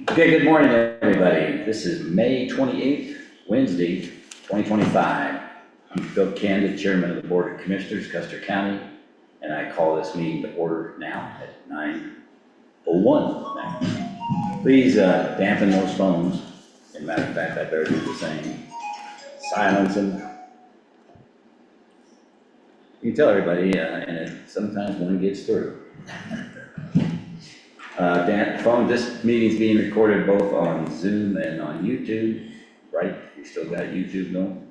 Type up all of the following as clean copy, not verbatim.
Okay, good morning, everybody. This is May 28th, Wednesday, 2025. I'm Phil Candid, Chairman of the Board of Commissioners, Custer County, and I call this meeting to order now at 9:01. Please dampen those phones. As a matter of fact, I better do the same. Silence them. You can tell everybody, and sometimes one gets through. This meeting's being recorded both on Zoom and on YouTube, right? You still got YouTube going?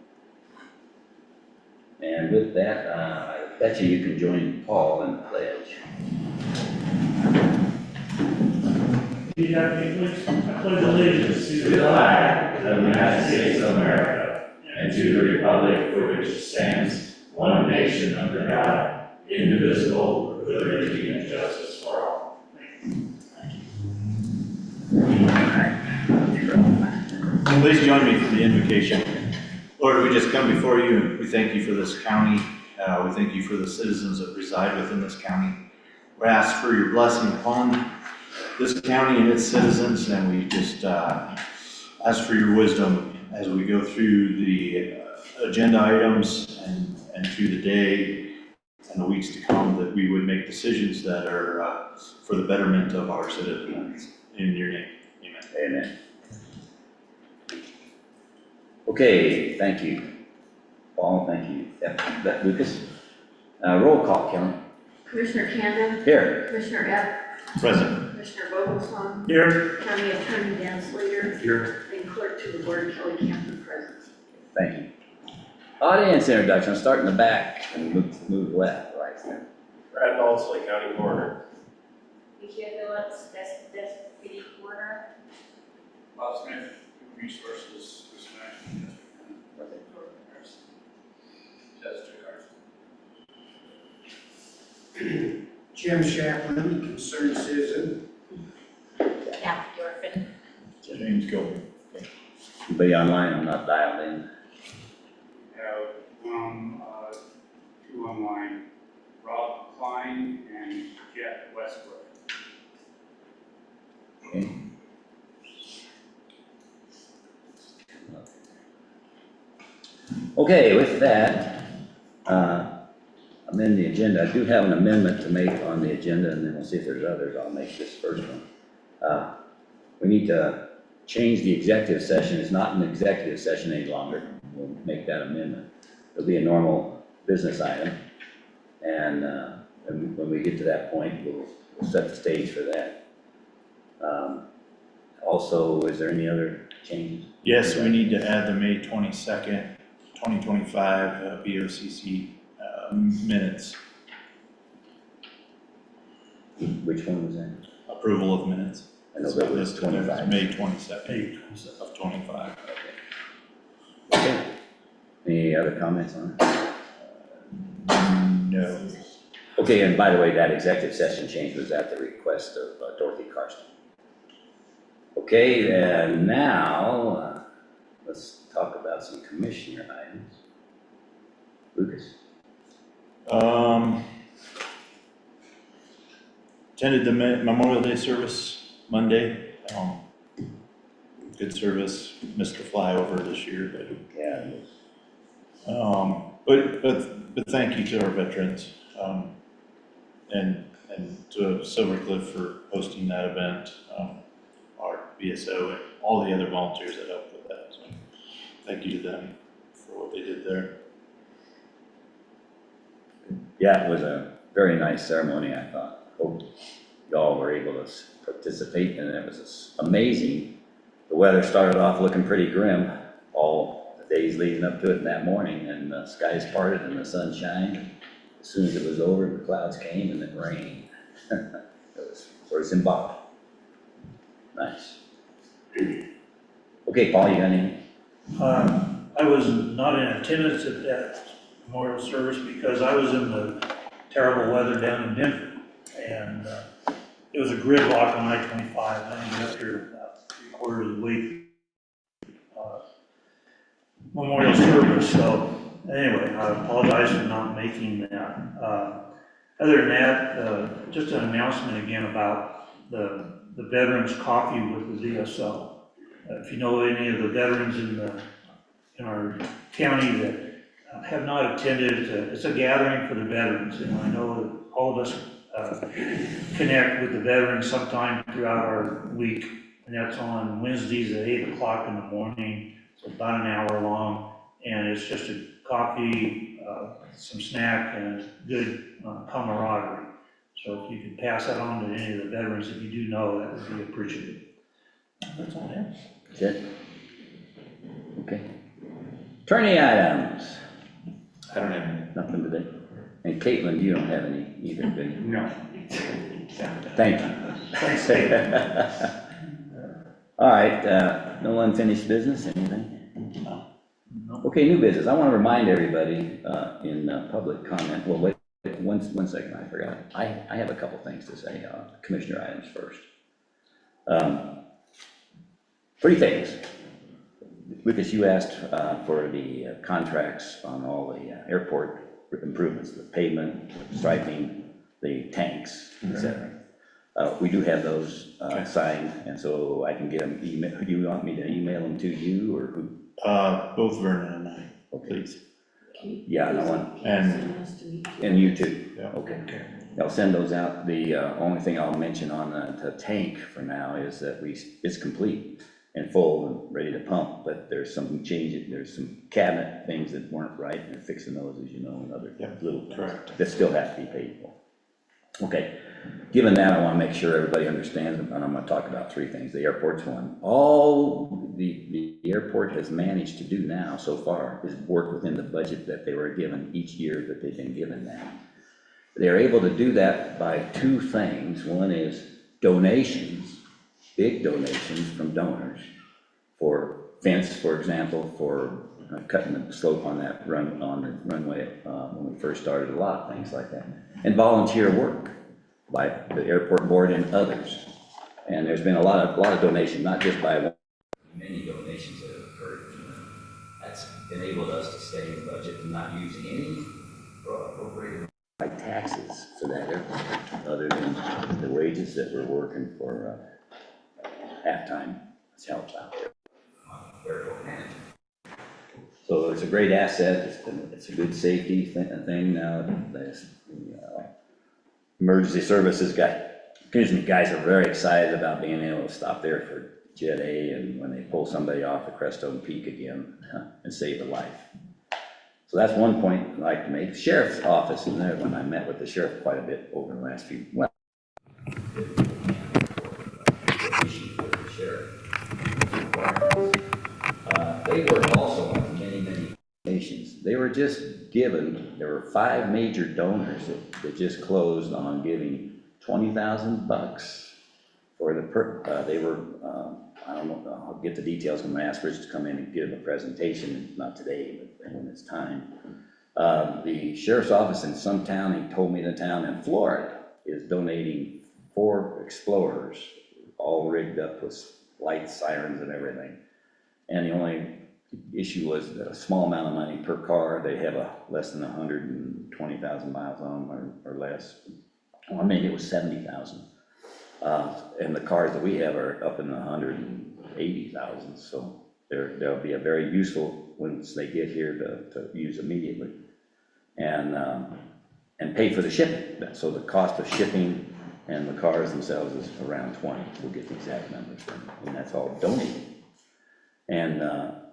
And with that, I bet you can join Paul in the pledge. You have me, please? I pledge allegiance to the flag of the United States of America and to the republic for which it stands, one nation under God, indivisible, with liberty and justice for all. Please join me for the invocation. Lord, we just come before you and we thank you for this county. We thank you for the citizens that reside within this county. We ask for your blessing upon this county and its citizens, and we just ask for your wisdom as we go through the agenda items and through the day and the weeks to come, that we would make decisions that are for the betterment of our citizens. In your name, amen. Amen. Okay, thank you. Paul, thank you. Yep, Lucas. Roll call, Kelly. Commissioner Canada. Here. Commissioner F. Present. Commissioner Vogelsong. Here. County Attorney Dan Slater. Here. And Clerk to the Board Kelly Campbell present. Thank you. Audience introduction. I'll start in the back and move left, right there. Brad Balsley, County Coroner. Michael Phillips, Deputy Coroner. Bob Smith, Human Resources, Jim Chapman, concerned citizen. Kathy Orphan. James Gilbert. Anybody online? I'm not dialed in. Have two online, Rob Klein and Jeff Westbrook. Okay. Okay, with that, amend the agenda. I do have an amendment to make on the agenda, and then we'll see if there's others. I'll make this first one. We need to change the executive session. It's not an executive session any longer. We'll make that amendment. It'll be a normal business item. And when we get to that point, we'll set the stage for that. Also, is there any other changes? Yes, we need to add the May 22nd, 2025 BOCC minutes, Which one was that? approval of minutes. I know that was 25. May 22nd of 25. Okay. Any other comments on it? No. Okay, and by the way, that executive session change was at the request of Dorothy Karsten. Okay, and now let's talk about some commissioner items. Lucas? Attended the Memorial Day service Monday. Good service. Missed the flyover this year, but Yeah. but thank you to our veterans, and to Silver Cliff for hosting that event, our BSO and all the other volunteers that helped with that. So thank you to them for what they did there. Yeah, it was a very nice ceremony, I thought. Hope y'all were able to participate, and it was amazing. The weather started off looking pretty grim all the days leading up to it in that morning, and the skies parted and the sun shined. As soon as it was over, the clouds came and it rained. It was sort of symbolic. Nice. Okay, Paul, you got anything? I was not in attendance at that memorial service because I was in the terrible weather down in Denver. And it was a gridlock on I-25. I ended up here about 3/4 of the way memorial service. So anyway, I apologize for not making that. Other than that, just an announcement again about the the Veterans Coffee with the VSO. If you know any of the veterans in our county that have not attended, it's a gathering for the veterans. And I know that all of us connect with the veterans sometime throughout our week. And that's on Wednesdays at 8 o'clock in the morning. It's about an hour long. And it's just a coffee, some snack, and good camaraderie. So if you could pass that on to any of the veterans that you do know, that would be appreciated. That's all I have. That's it? Okay. Attorney items, I don't have nothing today. And Caitlin, you don't have any either, do you? No. Thank you. Thanks, Dave. All right, no unfinished business, anything? Okay, new business. I want to remind everybody in public comment, well, wait, one second, I forgot. I have a couple things to say, commissioner items first. 3 things. Lucas, you asked for the contracts on all the airport improvements, the pavement, striping, the tanks, etc. We do have those signed, and so I can get them email. Do you want me to email them to you or who? both Vernon and I, please. Yeah, and I want, And, and you too. yeah. Okay. I'll send those out. The only thing I'll mention on the tank for now is that it's complete and full and ready to pump, but there's some changes, there's some cabinet things that weren't right, and they're fixing those, as you know, and other little things correct. that still have to be paid for. Okay, given that, I want to make sure everybody understands, and I'm going to talk about 3 things. The airport's one. All the airport has managed to do now so far is work within the budget that they were given each year that they've been given now. They're able to do that by 2 things. One is donations, big donations from donors for fence, for example, for cutting the slope on that on the runway when we first started, a lot of things like that. And volunteer work by the airport board and others. And there's been a lot of donations, not just by one, many donations that have occurred. That's enabled us to stay in budget and not use any appropriated by taxes for that airport, other than the wages that we're working for halftime help out there. Airport management. So it's a great asset. It's a good safety thing now. The emergency services guys are very excited about being able to stop there for Jet A and when they pull somebody off the Crestone Peak again and save a life. So that's one point I'd like to make. The sheriff's office in there, when I met with the sheriff quite a bit over the last few, well, issues with the sheriff. They work also on many nations. They were just given, there were 5 major donors that just closed on giving $20,000 for the, they were, I don't know, I'll get the details when I ask Rich to come in and give a presentation, not today, but when it's time. The sheriff's office in some town, he told me the town in Florida is donating 4 Explorers, all rigged up with lights, sirens, and everything. And the only issue was a small amount of money per car. They have less than 120,000 miles on them or less. Well, maybe it was 70,000. And the cars that we have are up in the 180,000. So they'll be a very useful once they get here to use immediately. And pay for the shipping. So the cost of shipping and the cars themselves is around 20. We'll get the exact numbers from them, and that's all donated. And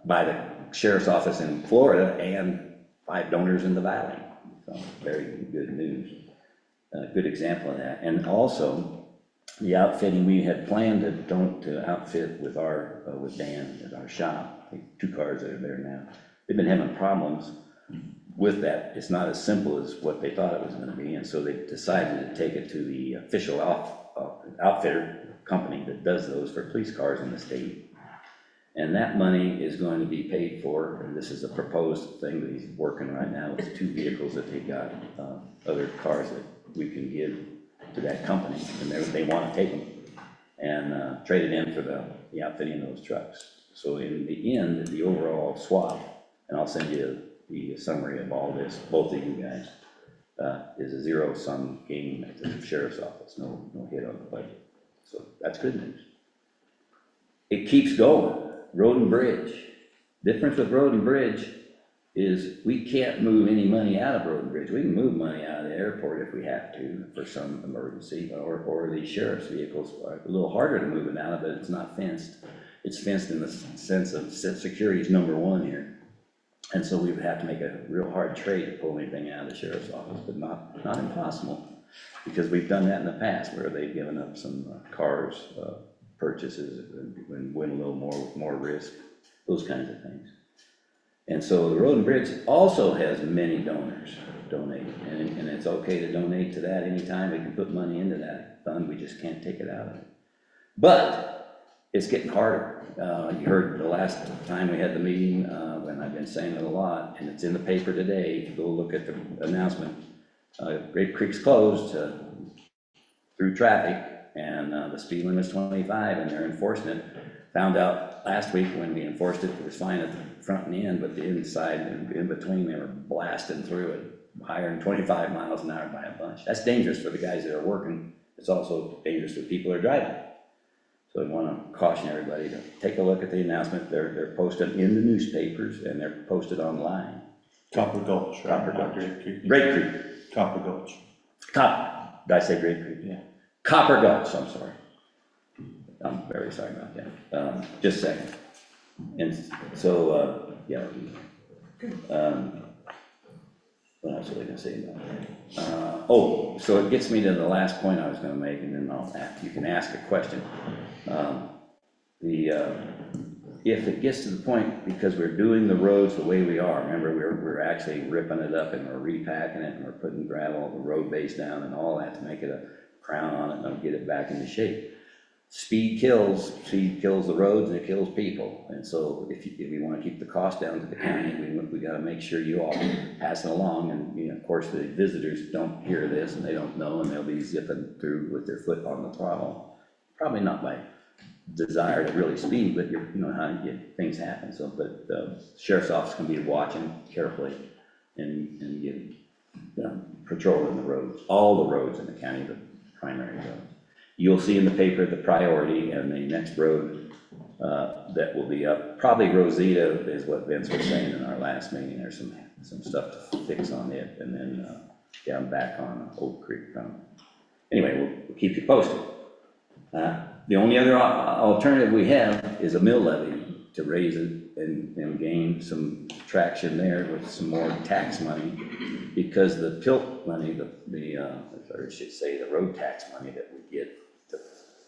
by the sheriff's office in Florida and 5 donors in the valley. So very good news. Good example of that. And also the outfitting, we had planned to outfit with with Dan at our shop. 2 cars that are there now. They've been having problems with that. It's not as simple as what they thought it was going to be, and so they decided to take it to the official outfitter company that does those for police cars in the state. And that money is going to be paid for, and this is a proposed thing that he's working right now with 2 vehicles that they got, other cars that we can give to that company, and they want to take them and trade it in for the outfitting of those trucks. So in the end, the overall swap, and I'll send you the summary of all this, both of you guys, is a zero-sum game at the sheriff's office, no hit on the budget. So that's good news. It keeps going, road and bridge. Difference with road and bridge is we can't move any money out of road and bridge. We can move money out of the airport if we have to for some emergency, or the sheriff's vehicles are a little harder to move it out of, but it's not fenced. It's fenced in the sense of security is number one here. And so we would have to make a real hard trade to pull anything out of the sheriff's office, but not impossible. Because we've done that in the past where they've given up some cars, purchases, and win a little more risk, those kinds of things. And so the road and bridge also has many donors donating, and it's okay to donate to that anytime. We can put money into that fund, we just can't take it out of it. But it's getting harder. You heard the last time we had the meeting, and I've been saying it a lot, and it's in the paper today. If you go look at the announcement, Grape Creek's closed through traffic, and the speed limit's 25, and they're enforcing it. Found out last week when we enforced it, it was fine at the front and end, but the inside and in between, they were blasting through it higher than 25 miles an hour by a bunch. That's dangerous for the guys that are working. It's also dangerous for people that are driving. So I want to caution everybody to take a look at the announcement. They're posted in the newspapers, and they're posted online. Copper Gulch, right? Copper Gulch. Grape Creek. Grape Creek. Copper Gulch. Did I say Grape Creek? Yeah. Copper Gulch, I'm sorry. I'm very sorry about that. Just a second. And so, yeah. What else was I gonna say about that? So it gets me to the last point I was gonna make, and then you can ask a question. If it gets to the point, because we're doing the roads the way we are, remember, we're actually ripping it up and we're repacking it and we're putting gravel, the road base down and all that to make it a crown on it and get it back into shape. Speed kills the roads and it kills people. And so if we want to keep the cost down to the county, we got to make sure you all pass it along. And of course, the visitors don't hear this and they don't know, and they'll be zipping through with their foot on the throttle. Probably not by desire to really speed, but you know how things happen. So, but the sheriff's office can be watching carefully and give patrolling the roads, all the roads in the county, the primary roads. You'll see in the paper the priority and the next road that will be up. Probably Rosita is what Vince was saying in our last meeting. There's some stuff to fix on it, and then down back on Oak Creek. Anyway, we'll keep you posted. The only other alternative we have is a mill levy to raise it and gain some traction there with some more tax money, because the PILT money, or I should say the road tax money that we get to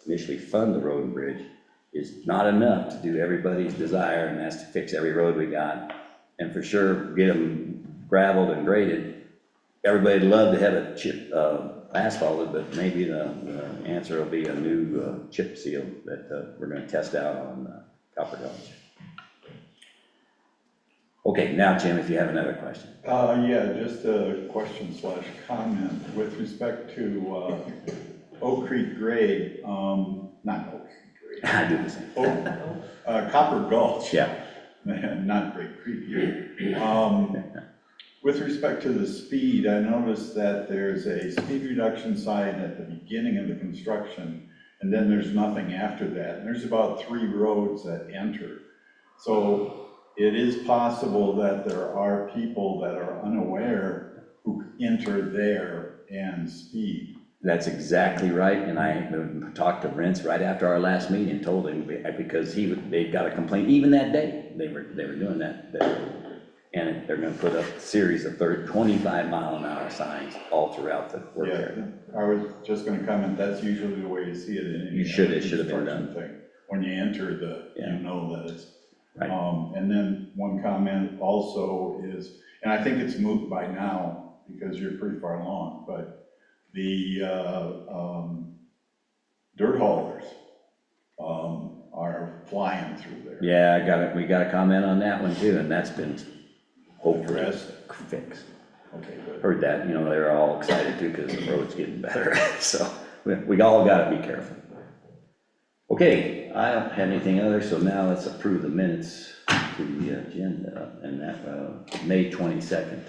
initially fund the road and bridge is not enough to do everybody's desire, and that's to fix every road we got, and for sure get them graveled and graded. Everybody'd love to have it chip asphalted, but maybe the answer will be a new chip seal that we're going to test out on Copper Gulch. Okay, now Jim, if you have another question. Yeah, just a question / comment with respect to Oak Creek grade, not Oak Creek grade. I do the same. Copper Gulch. Yeah. Not Great Creek here. With respect to the speed, I noticed that there's a speed reduction sign at the beginning of the construction, and then there's nothing after that. And there's about 3 roads that enter. So it is possible that there are people that are unaware who enter there and speed. That's exactly right, and I talked to Rents right after our last meeting and told him, because they got a complaint even that day. They were doing that. And they're going to put up a series of 25-mile-an-hour signs all throughout the work area. I was just going to comment, that's usually the way you see it in any It should have been done. thing. When you enter you know that it's, right. And then one comment also is, and I think it's moot by now because you're pretty far along, but the dirt haulers are flying through there. Yeah, we got a comment on that one too, and that's been hopefully fixed. Okay, good. Heard that, they're all excited too because the road's getting better. So we all got to be careful. Okay, I don't have anything other, so now let's approve the minutes to the agenda, and that May 22nd.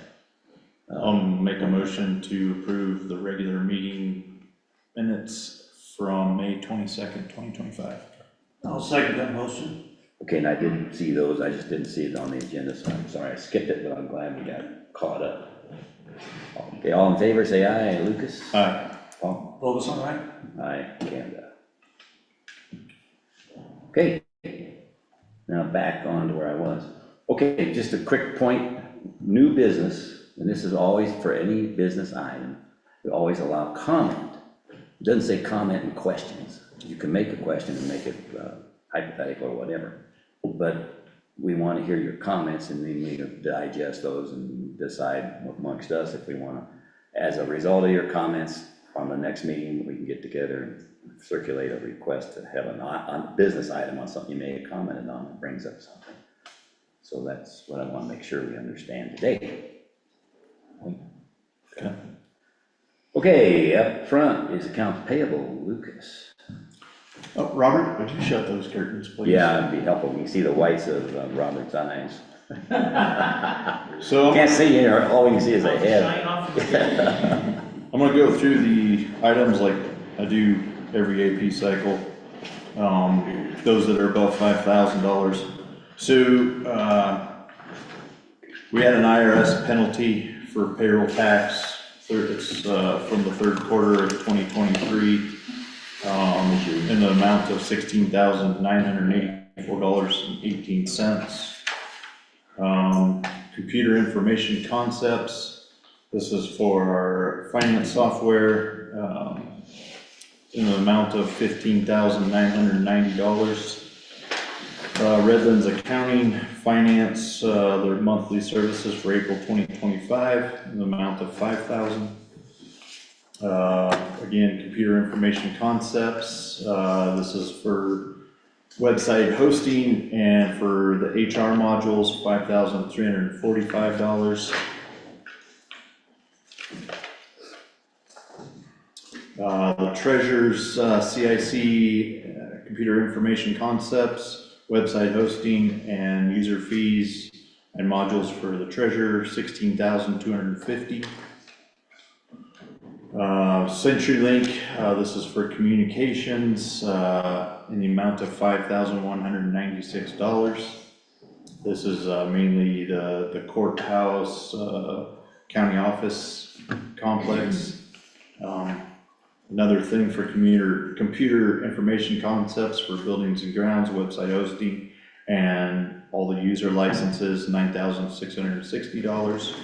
Make a motion to approve the regular meeting minutes from May 22nd, 2025. I'll second that motion. Okay, and I didn't see those, I just didn't see it on the agenda, so I'm sorry I skipped it, but I'm glad we got caught up. Okay, all in favor, say aye. Lucas? Aye. Paul? Bogus, all right? Aye, Canada. Okay, now back on to where I was. Okay, just a quick point, new business, and this is always for any business item, we always allow comment. It doesn't say comment and questions. You can make a question and make it hypothetical or whatever, but we want to hear your comments and then we digest those and decide amongst us if we want to, as a result of your comments, on the next meeting, we can get together and circulate a request to have a business item on something you may have commented on that brings up something. So that's what I want to make sure we understand today. Okay. Okay, up front is accounts payable, Lucas. Oh, Robert, would you shut those curtains, please? Yeah, it'd be helpful. We can see the whites of Robert's eyes. So Can't see here, all we can see is a head. I'm gonna go through the items like I do every AP cycle, those that are above $5,000. So, we had an IRS penalty for payroll tax, it's, from the third quarter of 2023, in the amount of $16,984.18. Computer information concepts, this is for our finance software, in the amount of $15,990. Redlands Accounting Finance, their monthly services for April 2025, in the amount of $5,000. Again, computer information concepts, this is for website hosting and for the HR modules, $5,345. The treasurer's CIC, computer information concepts, website hosting and user fees and modules for the treasurer, $16,250. CenturyLink, this is for communications, in the amount of $5,196. This is mainly the courthouse, county office complex. Another thing for computer information concepts for buildings and grounds, website hosting, and all the user licenses, $9,660.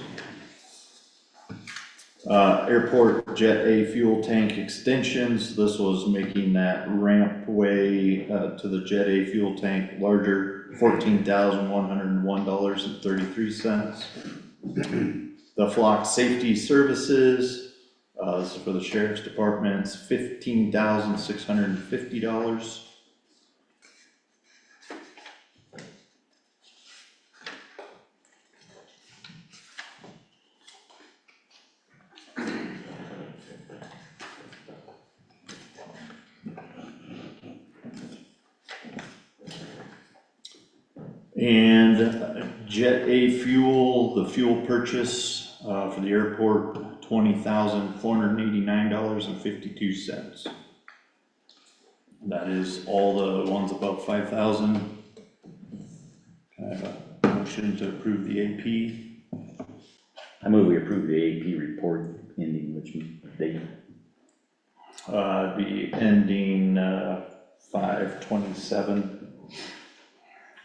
Airport Jet A fuel tank extensions, this was making that ramp way to the Jet A fuel tank larger, $14,101.33. The Flock Safety Services, this is for the sheriff's departments, $15,650. And Jet A fuel, the fuel purchase for the airport, $20,489.52. That is all the ones above 5,000. Can I have a motion to approve the AP? I move we approve the AP report ending which date? It'd be ending 5/27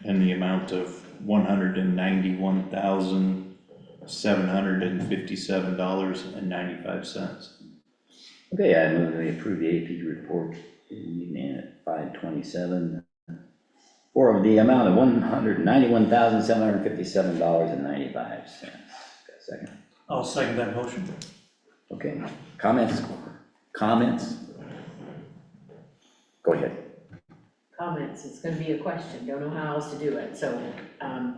in the amount of $191,757.95. Okay, I move we approve the AP report ending at 5/27 for the amount of $191,757.95. Got a second? I'll second that motion. Okay, comments? Go ahead, Comments, it's gonna be a question, don't know how else to do it, so,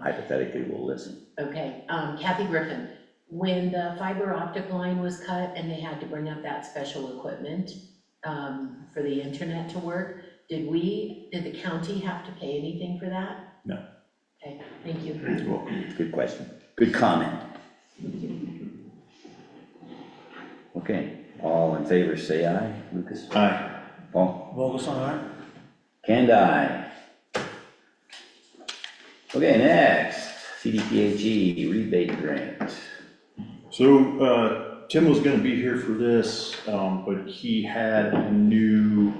hypothetically, we'll listen. okay. Kathy Griffin, when the fiber optic line was cut and they had to bring up that special equipment, for the internet to work, did the county have to pay anything for that? No. Okay, thank you. You're welcome. Good question, good comment. Okay, all in favor say aye. Lucas? Aye. Paul? Vogelson, aye? Can I? Okay, next, CDPHE rebate grant. So, Tim was gonna be here for this, but he had a new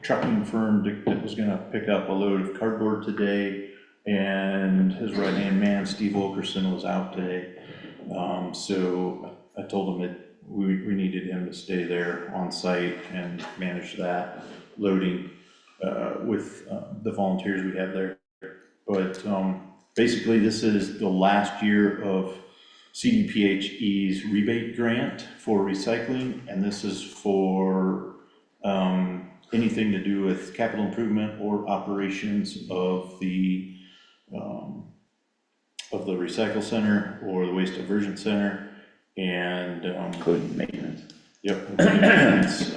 trucking firm that was gonna pick up a load of cardboard today, and his right-hand man, Steve Wilkerson, was out today. So I told him that we needed him to stay there on site and manage that loading, with, the volunteers we have there. But, basically, this is the last year of CDPHE's rebate grant for recycling, and this is for, anything to do with capital improvement or operations of the recycle center or the waste diversion center, and, Including maintenance. yep. Maintenance.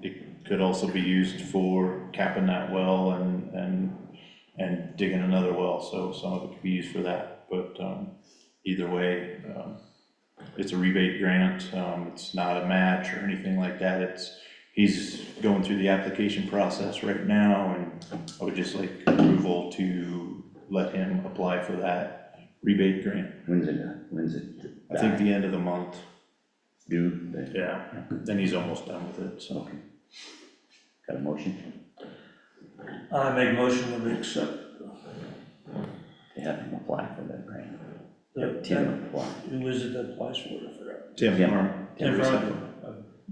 It could also be used for capping that well and digging another well, so some of it could be used for that, but, either way, it's a rebate grant, it's not a match or anything like that, he's going through the application process right now, and I would just like approval to let him apply for that rebate grant. When's it? I think the end of the month, Due? yeah, then he's almost done with it, so. Okay. Got a motion? I make a motion that we accept. To have him apply for that grant. That- Tim apply. Who is it that applies for it, I forgot. Tim Tim. Harm. Tim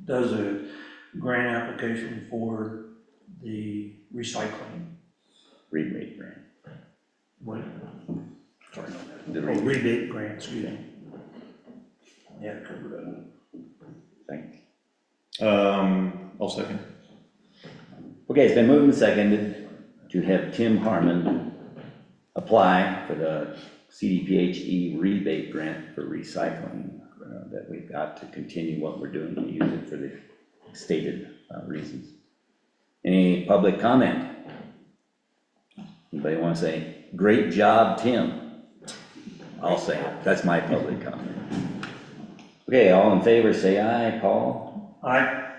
does a grant application for the recycling. Rebate grant. What? Sorry, The oh, rebate grant, excuse me. Yeah, cover that. Thanks. I'll second. Okay, it's been moved and seconded to have Tim Harmon apply for the CDPHE rebate grant for recycling, that we've got to continue what we're doing to use it for the stated reasons. Any public comment? Anybody want to say, great job, Tim? I'll say it, that's my public comment. Okay, all in favor, say aye. Paul? Aye.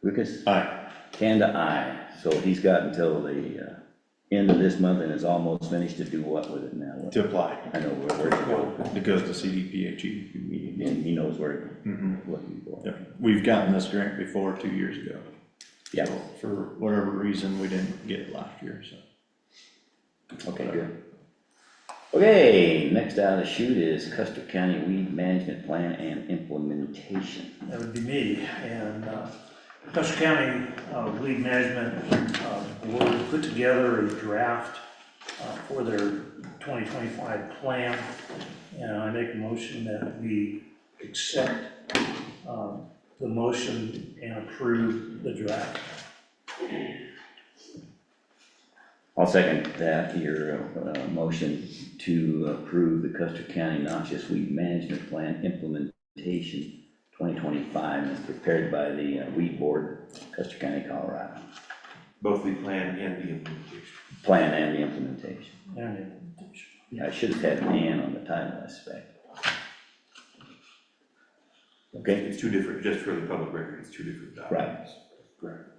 Lucas? Aye. Kanda, aye. So he's got until the end of this month and is almost finished to do what with it now? To apply. I know where to go. It goes to CDPHE. And he knows where to Mhm. looking for. Yep. We've gotten this grant before 2 years ago. Yeah, For whatever reason, we didn't get it last year, so. okay, good. Okay, next out of the chute is Custer County Weed Management Plan and Implementation. That would be me, and Custer County Weed Management Board put together a draft for their 2025 plan, and I make a motion that we accept the motion and approve the draft. I'll second that, your motion to approve the Custer County Noxious Weed Management Plan Implementation 2025 as prepared by the Weed Board, Custer County, Colorado. Both the plan and the implementation. Plan and the implementation. And implementation. Yeah, I should have had an "and" on the title, I suspect. Okay, It's two different, just for the public record, it's two different documents. Correct.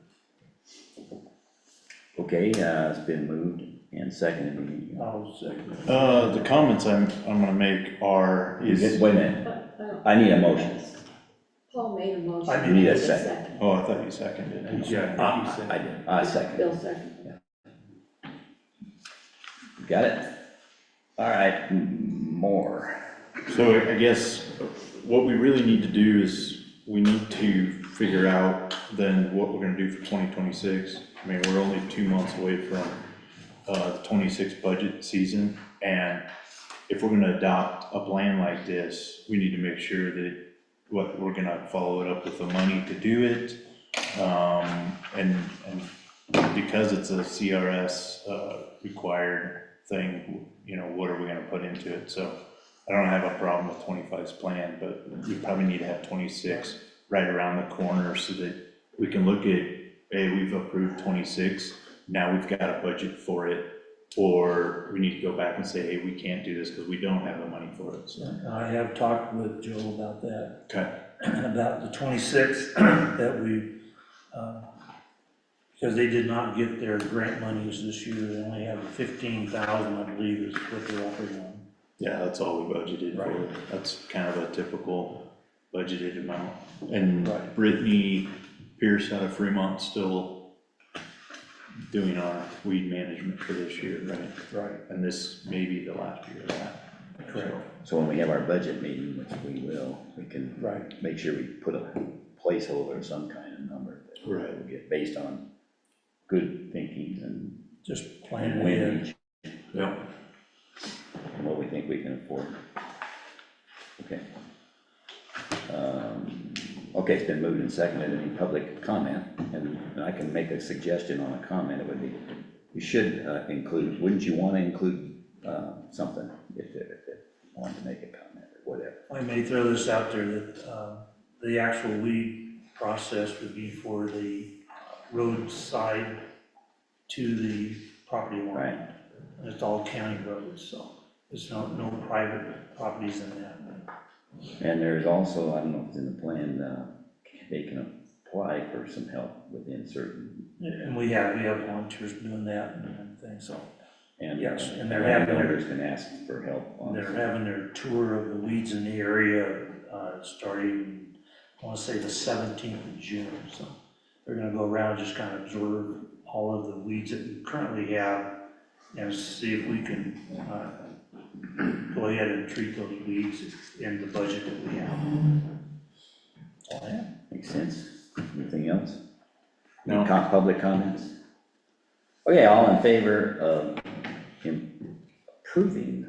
okay, it's been moved and seconded. I'll second. The comments I'm gonna make are, Wait a is, minute, I need a motion. Paul made a motion. I You need a second. oh, I thought you seconded it. Yeah, he said. I did, I second. Bill second. Got it? All right, more. So I guess what we really need to do is we need to figure out then what we're gonna do for 2026. I mean, we're only 2 months away from the 26 budget season, and if we're gonna adopt a plan like this, we need to make sure that what we're gonna follow it up with the money to do it. And because it's a CRS required thing, you know, what are we gonna put into it? So I don't have a problem with 25's plan, but we probably need to have 26 right around the corner so that we can look at, hey, we've approved 26, now we've got a budget for it, or we need to go back and say, hey, we can't do this because we don't have the money for it, so. I have talked with Joe about that, Okay. about the 26 that we Because they did not get their grant monies this year, they only have 15,000, I believe, is what they're operating on. Yeah, that's all we budgeted for. Right. That's kind of a typical budgeted amount. And Right. Brittany Pierce out of Fremont still doing our weed management for this year, right? Right. And this may be the last year of that. Correct. So when we have our budget meeting, which we will, we can Right. make sure we put a placeholder, some kind of number that Right. we'll get based on good thinking and Just plan when ahead. each, Yep. and what we think we can afford. Okay. Okay, it's been moved and seconded. Any public comment? And I can make a suggestion on a comment. It would be, you should include, wouldn't you want to include something if it wanted to make a comment or whatever? I may throw this out there that the actual weed process would be for the roadside to the property line. Right. And it's all county roads, so there's no private properties in that. And there's also, I don't know if it's in the plan, they can apply for some help within certain, And we have volunteers doing that and things, so. and Yes, and they're having their- landowners can ask for help on. They're having their tour of the weeds in the area, starting, I wanna say the 17th of June, so. They're gonna go around, just kind of observe all of the weeds that we currently have and see if we can, go ahead and treat those weeds in the budget that we have. All I have. Makes sense. Anything else? No. Public comments? Okay, all in favor of approving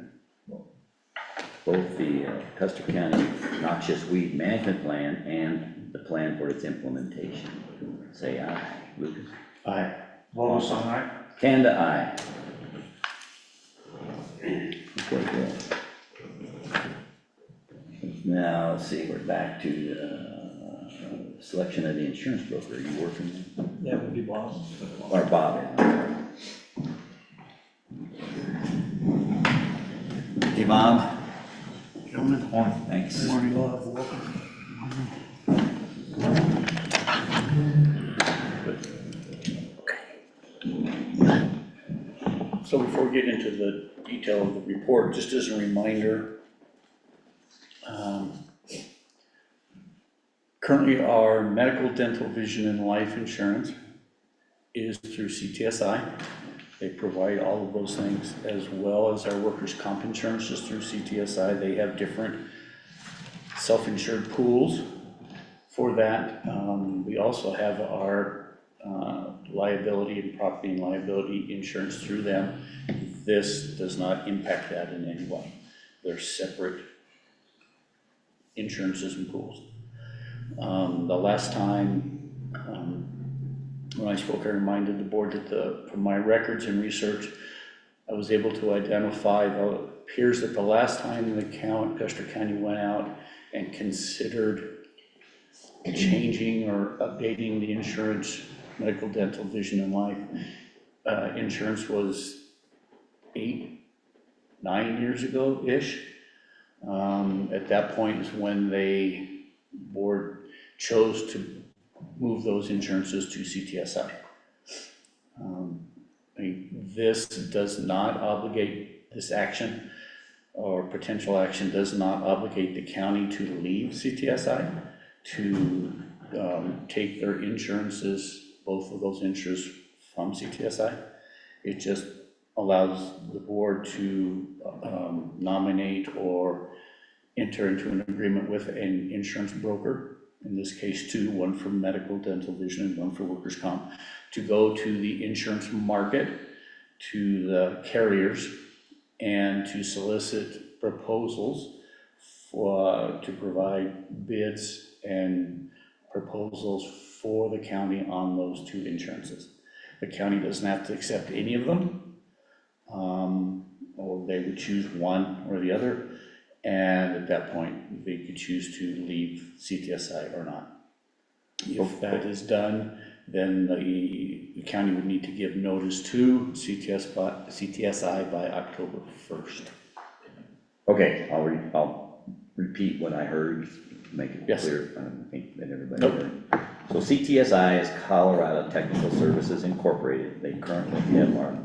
both the Custer County Noxious Weed Management Plan and the plan for its implementation? Say aye. Lucas? Aye. Volos on aye? Kanda, aye. Okay, good. Now, let's see, we're back to selection of the insurance broker. Are you working? That would be Bob. Or Bob is, I'm sorry. Hey, Bob. Gentlemen. Morning. Thanks. Morning, Bob, welcome. So before we get into the detail of the report, just as a reminder, currently our medical, dental, vision, and life insurance is through CTSI. They provide all of those things, as well as our workers' comp insurance is through CTSI. They have different self-insured pools for that. We also have our liability and property and liability insurance through them. This does not impact that in any way. They're separate insurances and pools. The last time when I spoke, I reminded the board that from my records and research, I was able to identify, though it appears that the last time Custer County went out and considered changing or updating the insurance, medical, dental, vision, and life insurance was 8-9 years ago-ish. At that point is when the board chose to move those insurances to CTSI. This does not obligate, this action or potential action does not obligate the county to leave CTSI, to take their insurances, both of those insurers, from CTSI. It just allows the board to nominate or enter into an agreement with an insurance broker, in this case two, one for medical, dental, vision, and one for workers' comp, to go to the insurance market, to the carriers, and to solicit proposals to provide bids and proposals for the county on those two insurances. The county doesn't have to accept any of them, or they would choose one or the other, and at that point they could choose to leave CTSI or not. If that is done, then the county would need to give notice to CTSI by October 1st. Okay, I'll repeat what I heard, make it Yes. clear. I think that everybody Nope. heard. So CTSI is Colorado Technical Services Incorporated. They currently have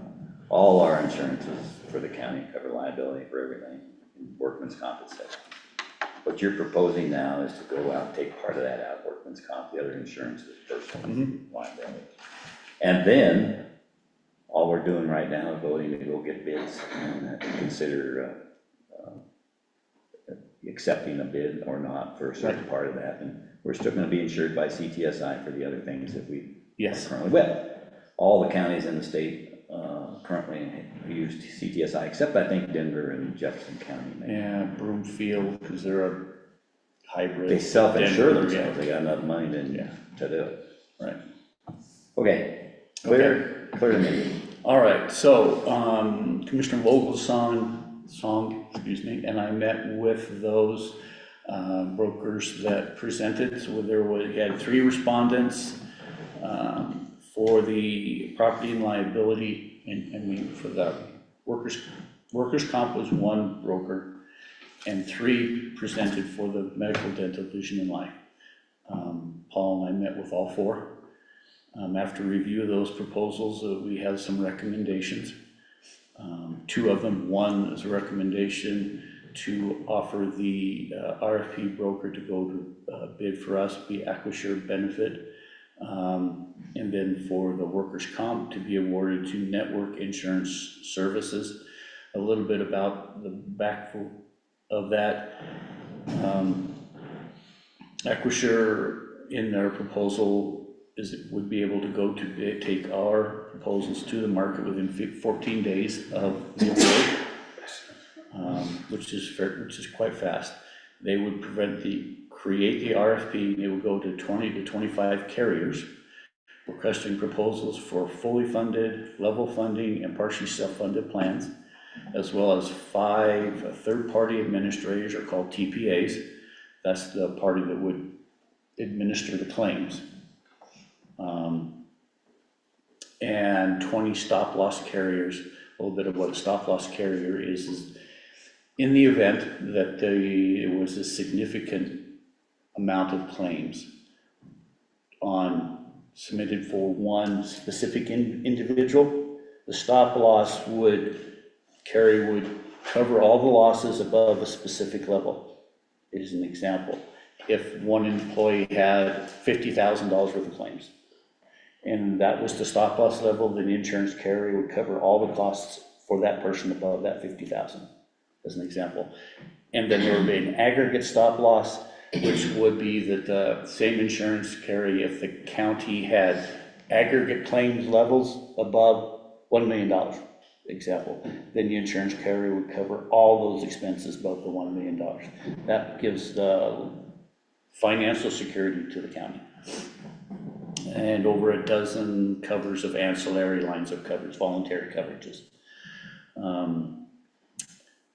all our insurances for the county, cover liability for everything, workman's comp, et cetera. What you're proposing now is to go out, take part of that out, workman's comp, the other insurance is personal liability. And then, all we're doing right now is voting to go get bids and consider accepting a bid or not for a certain part of that. And we're still gonna be insured by CTSI for the other things that we currently with. All the counties in the state currently use CTSI, except I think Denver and Jefferson County. Maybe. Yeah, Broomfield, is there a hybrid? They self-insure Denver, themselves, they got enough money to do it. Right. Okay, clear to me. All right, so Commissioner Vogel's excuse me, and I met with those brokers that presented. So we had 3 respondents for the property and liability, and for the workers' comp was 1 broker, and 3 presented for the medical, dental, vision, and life. Paul and I met with all 4. After review of those proposals, we have some recommendations. 2 of them, one is a recommendation to offer the RFP broker to go to bid for us, be Aquasure Benefit, and then for the workers' comp to be awarded to Network Insurance Services. A little bit about the back of that. Aquasure, in their proposal, would be able to go to take our proposals to the market within 14 days of the award, which is quite fast. They would create the RFP. They would go to 20 to 25 carriers requesting proposals for fully funded, level funding, and partially self-funded plans, as well as 5 third-party administrators, are called TPAs. That's the party that would administer the claims. And 20 stop-loss carriers. A little bit of what a stop-loss carrier is in the event that there was a significant amount of claims submitted for one specific individual, the stop-loss carrier would cover all the losses above a specific level. It is an example. If one employee had $50,000 worth of claims, and that was the stop-loss level, then the insurance carrier would cover all the costs for that person above that 50,000, as an example. And then there would be an aggregate stop-loss, which would be that the same insurance carrier, if the county had aggregate claims levels above $1 million, example, then the insurance carrier would cover all those expenses above the $1 million. That gives the financial security to the county. And over a dozen covers of ancillary lines of coverage, voluntary coverages.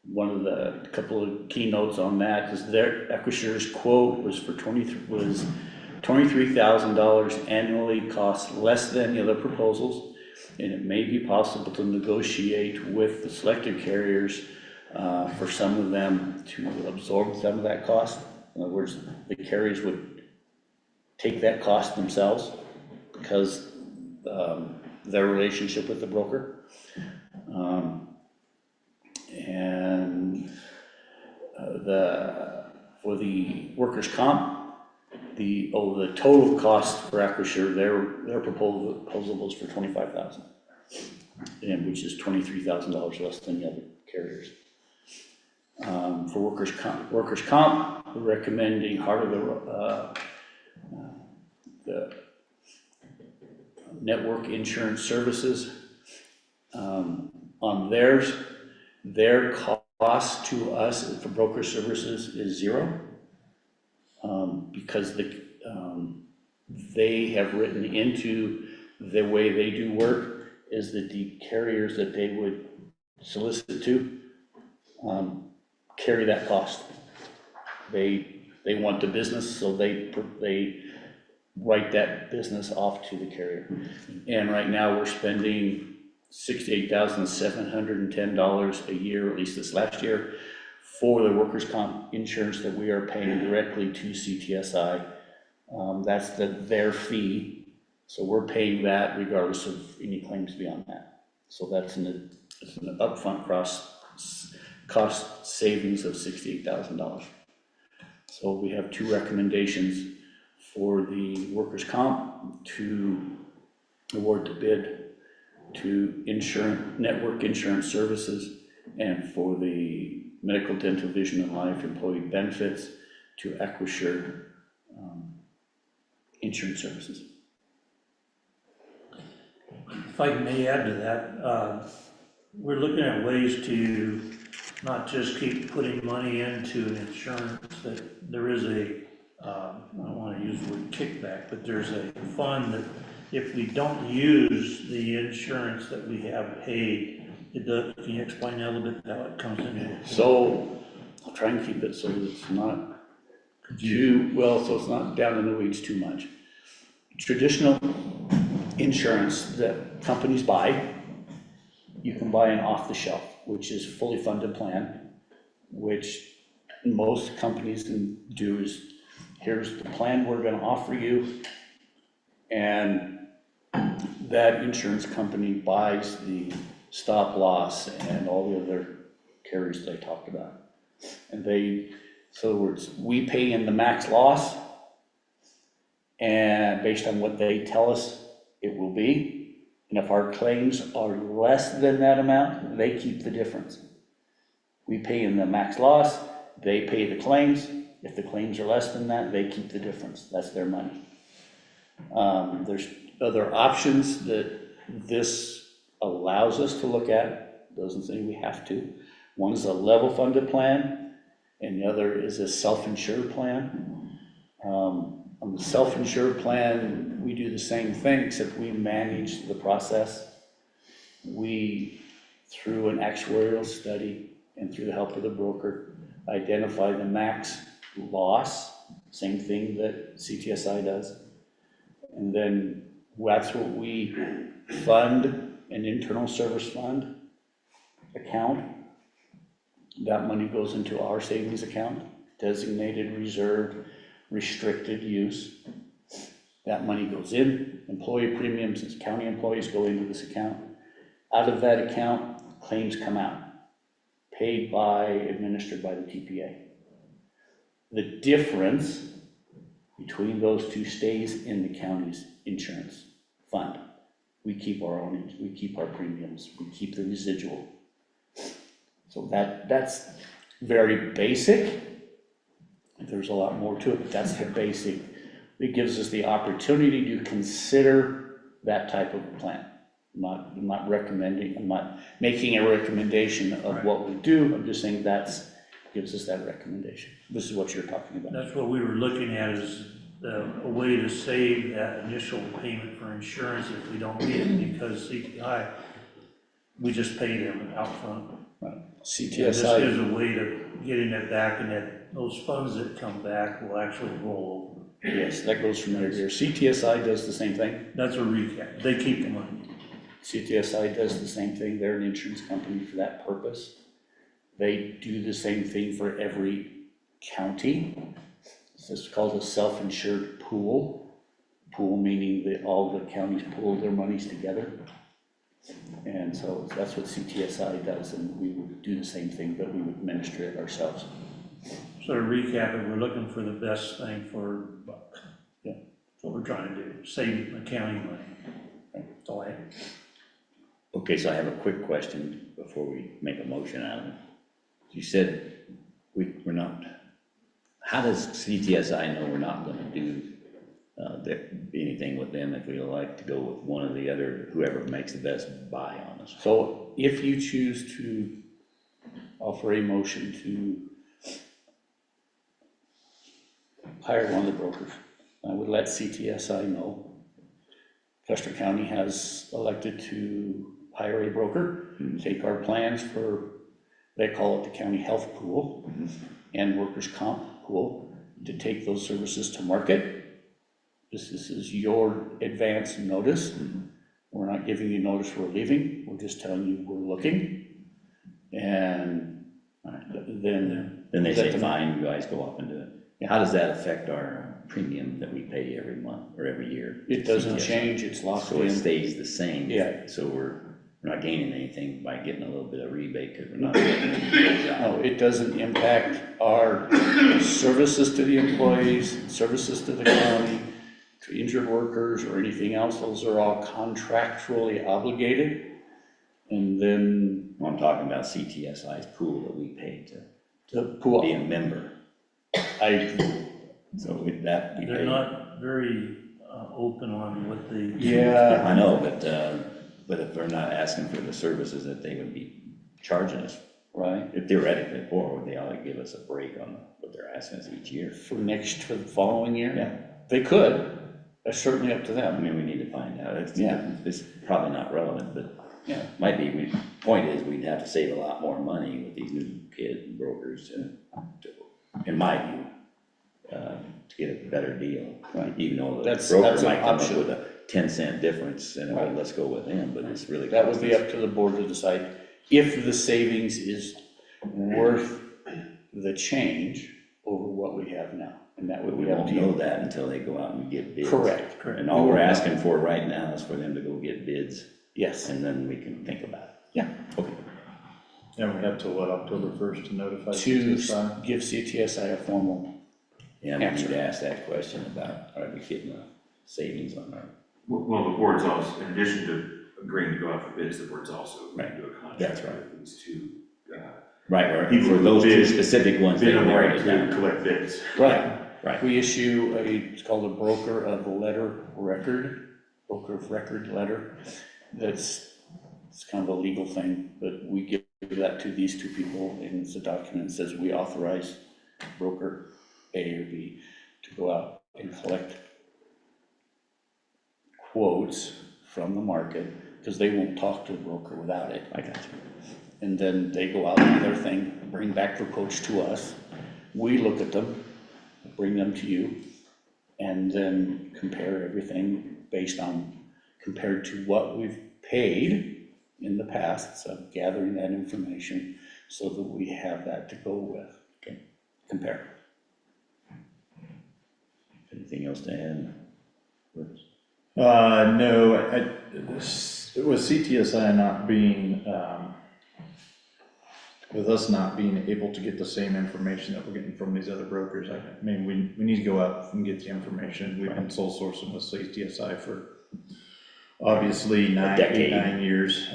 One of the couple of keynotes on that is their Aquasure's quote was for $23,000 annually, cost less than the other proposals, and it may be possible to negotiate with the selected carriers for some of them to absorb some of that cost. In other words, the carriers would take that cost themselves because their relationship with the broker. For the workers' comp, the total cost for Aquasure, their proposal was for $25,000, and which is $23,000 less than the other carriers. For workers' comp, we're recommending part of the Network Insurance Services. On theirs, their cost to us for broker services is 0, because they have written into the way they do work is that the carriers that they would solicit to carry that cost. They want the business, so they write that business off to the carrier. And right now we're spending $68,710 a year, at least this last year, for the workers' comp insurance that we are paying directly to CTSI That's their fee, so we're paying that regardless of any claims beyond that. So it's an upfront cost savings of $68,000. So we have two recommendations for the workers' comp to award the bid to Network Insurance Services, and for the medical, dental, vision, and life employee benefits to Acquisure Insurance Services. If I may add to that, we're looking at ways to not just keep putting money into an insurance, that there is I don't want to use the word kickback, but there's a fund that if we don't use the insurance that we have paid, can you explain that a little bit, how it comes in? So I'll try and keep it so that it's not so it's not down in the weeds too much. Traditional insurance that companies buy, you can buy an off-the-shelf, which is fully funded plan, which most companies can do is, here's the plan we're gonna offer you, and that insurance company buys the stop loss and all the other carriers that I talked about. And so in other words, we pay in the max loss, and based on what they tell us it will be, and if our claims are less than that amount, they keep the difference. We pay in the max loss, they pay the claims. If the claims are less than that, they keep the difference. That's their money. There's other options that this allows us to look at. Doesn't say we have to. One is a level funded plan, and the other is a self-insured plan. On the self-insured plan, we do the same thing, except we manage the process. We, through an actuarial study and through the help of the broker, identify the max loss, same thing that CTSI does. And then that's what we fund, an internal service fund account. That money goes into our savings account, designated, reserved, restricted use. That money goes in, employee premiums, as county employees go into this account. Out of that account, claims come out, paid by, administered by the TPA. The difference between those two stays in the county's insurance fund. We keep our own, we keep our premiums, we keep the residual. So that's very basic. There's a lot more to it, but that's the basic. It gives us the opportunity to consider that type of a plan. I'm not recommending, I'm not making a recommendation of what we do. I'm just saying gives us that recommendation. This is what you're talking about. That's what we were looking at, is a way to save that initial payment for insurance if we don't need it, because CTI, we just pay them out front. Right. CTSI. CTSI. This is a way to getting it back, and that those funds that come back will actually roll over. Yes, that goes from there to here. CTSI does the same thing. That's a recap. They keep the money. CTSI does the same thing. They're an insurance company for that purpose. They do the same thing for every county. This is called a self-insured pool. Pool meaning that all the counties pool their monies together. And so that's what CTSI does, and we would do the same thing, but we would administer it ourselves. So to recap it, we're looking for the best thing for buck. Yeah, that's what we're trying to do, save the county money. That's all I have. Okay, so I have a quick question before we make a motion out of it. You said we're not, how does CTSI know we're not gonna do anything with them if we like to go with one or the other, whoever makes the best buy on us? So if you choose to offer a motion to hire one of the brokers, I would let CTSI know. Custer County has elected to hire a broker, take our plans for, they call it the county health pool and workers' comp pool, to take those services to market. This is your advance notice. We're not giving you notice we're leaving. We're just telling you we're looking. And then Then they say, fine, you guys go up and do it. How does that affect our premium that we pay every month or every year? It doesn't CTSI? change, it's locked So it in. stays the same? Yeah. So we're not gaining anything by getting a little bit of rebate because we're not getting any job. No, it doesn't impact our services to the employees, services to the county, to injured workers or anything else. Those are all contractually obligated. And then I'm talking about CTSI's pool that we pay to the pool, be a member. So with that, we pay. They're not very open on what they. yeah, I know, but if they're not asking for the services that they would be charging us, right. if theoretically for, they ought to give us a break on what they're asking us each year. For the following year? Yeah. They could. That's certainly up to I them. mean, we need to find out. Yeah. It's probably not relevant, but Yeah. might be. Point is, we'd have to save a lot more money with these new kid brokers, in my view, to get a better deal. Right. Even though the That's broker an might come up option. with a 10-cent difference, and well, Right. let's go with them, but it's really. That would be up to the board to decide if the savings is worth the change over what we have now. And that would We be up won't to know you. that until they go out and get bids. Correct. And all we're asking for right now is for them to go get bids, Yes. and then we can think about it. Yeah. Okay. And we have till what, October 1st to notify To CTSI? give CTSI a formal, Yeah, we need Answer. to ask that question about, are we getting the savings on our, Well, the board's also, in addition to agreeing to go out for bids, the board's also agreeing to do a contract. That's right. with these two, right, or People for who those two bid- specific ones, they bid on the narrowed right it to down. collect bids. right. Right. We issue it's called a broker of record letter. It's kind of a legal thing, but we give that to these two people, and it's a document that says we authorize broker A or B to go out and collect quotes from the market, because they won't talk to the broker without it. I got you. And then they go out and do their thing, bring back the quotes to us. We look at them, bring them to you, and then compare everything compared to what we've paid in the past, so gathering that information so that we have that to go with, okay, compare. Anything else to add? No, with CTSI not being, with us not being able to get the same information that we're getting from these other brokers, I mean, we need to go out and get the information. We've been sole sourcing with CTSI for obviously decade. 9 years.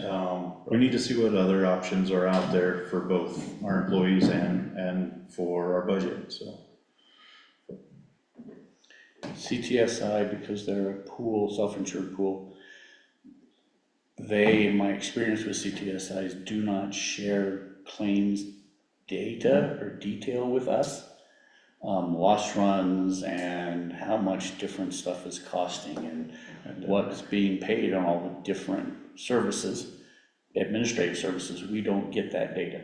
We need to see what other options are out there for both our employees and for our budget, so. CTSI, because they're a pool, self-insured pool, they, in my experience with CTSIs, do not share claims data or detail with us. Loss runs and how much different stuff is costing and what's being paid on all the different services, administrative services, we don't get that data.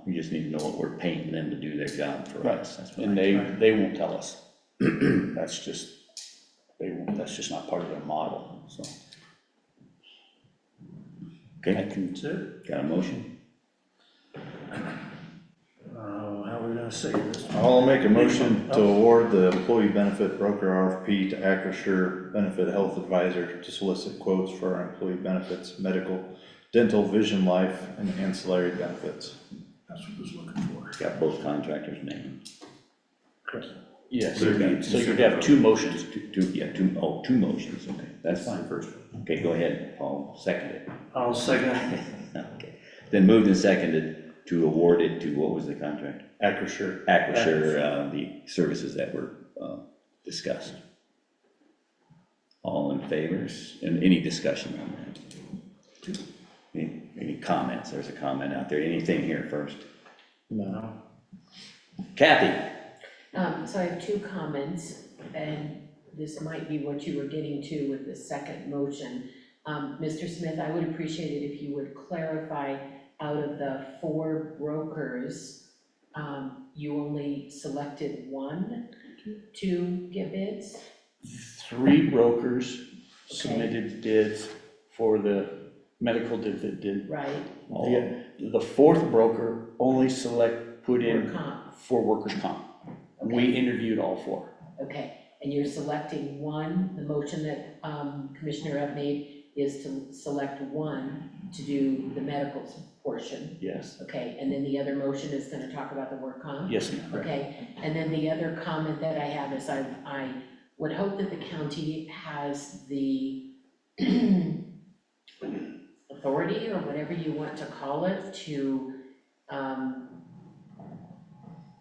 We just need to know what we're paying them to do their job for Right. us. That's what And I- they won't tell us. That's just, that's just not part of their model, so. I Okay, can, That's it. got a motion? How are we gonna say this? I'll make a motion to award the employee benefit broker RFP to Acrisure Benefit Health Advisor to solicit quotes for our employee benefits, medical, dental, vision, life, and ancillary benefits. That's what I was looking for. Got both contractors' names. yes, So it'd be so you'd have two motions. Two motions, okay, that's fine. First one. Okay, go ahead, Paul, second it. I'll second. Okay, then moved and seconded to award it to, what was the contract? Acrisure. Acrisure, the services that were discussed. All in favors, and any discussion on that? Any comments? There's a comment out there. Anything here first? No. Kathy? So I have two comments, and this might be what you were getting to with the second motion. Mr. Smith, I would appreciate it if you would clarify, out of the 4 brokers, you only selected one to get bids? 3 brokers submitted bids for the medical did. Right, The 4th broker only put or in comp, for workers' comp. We interviewed all four. Okay, and you're selecting one, the motion that Commissioner Epp made is to select one to do the medical portion. Yes. Okay, and then the other motion is gonna talk about the work comp? Yes, ma'am. Okay, and then the other comment that I have is I would hope that the county has the authority, or whatever you want to call it, to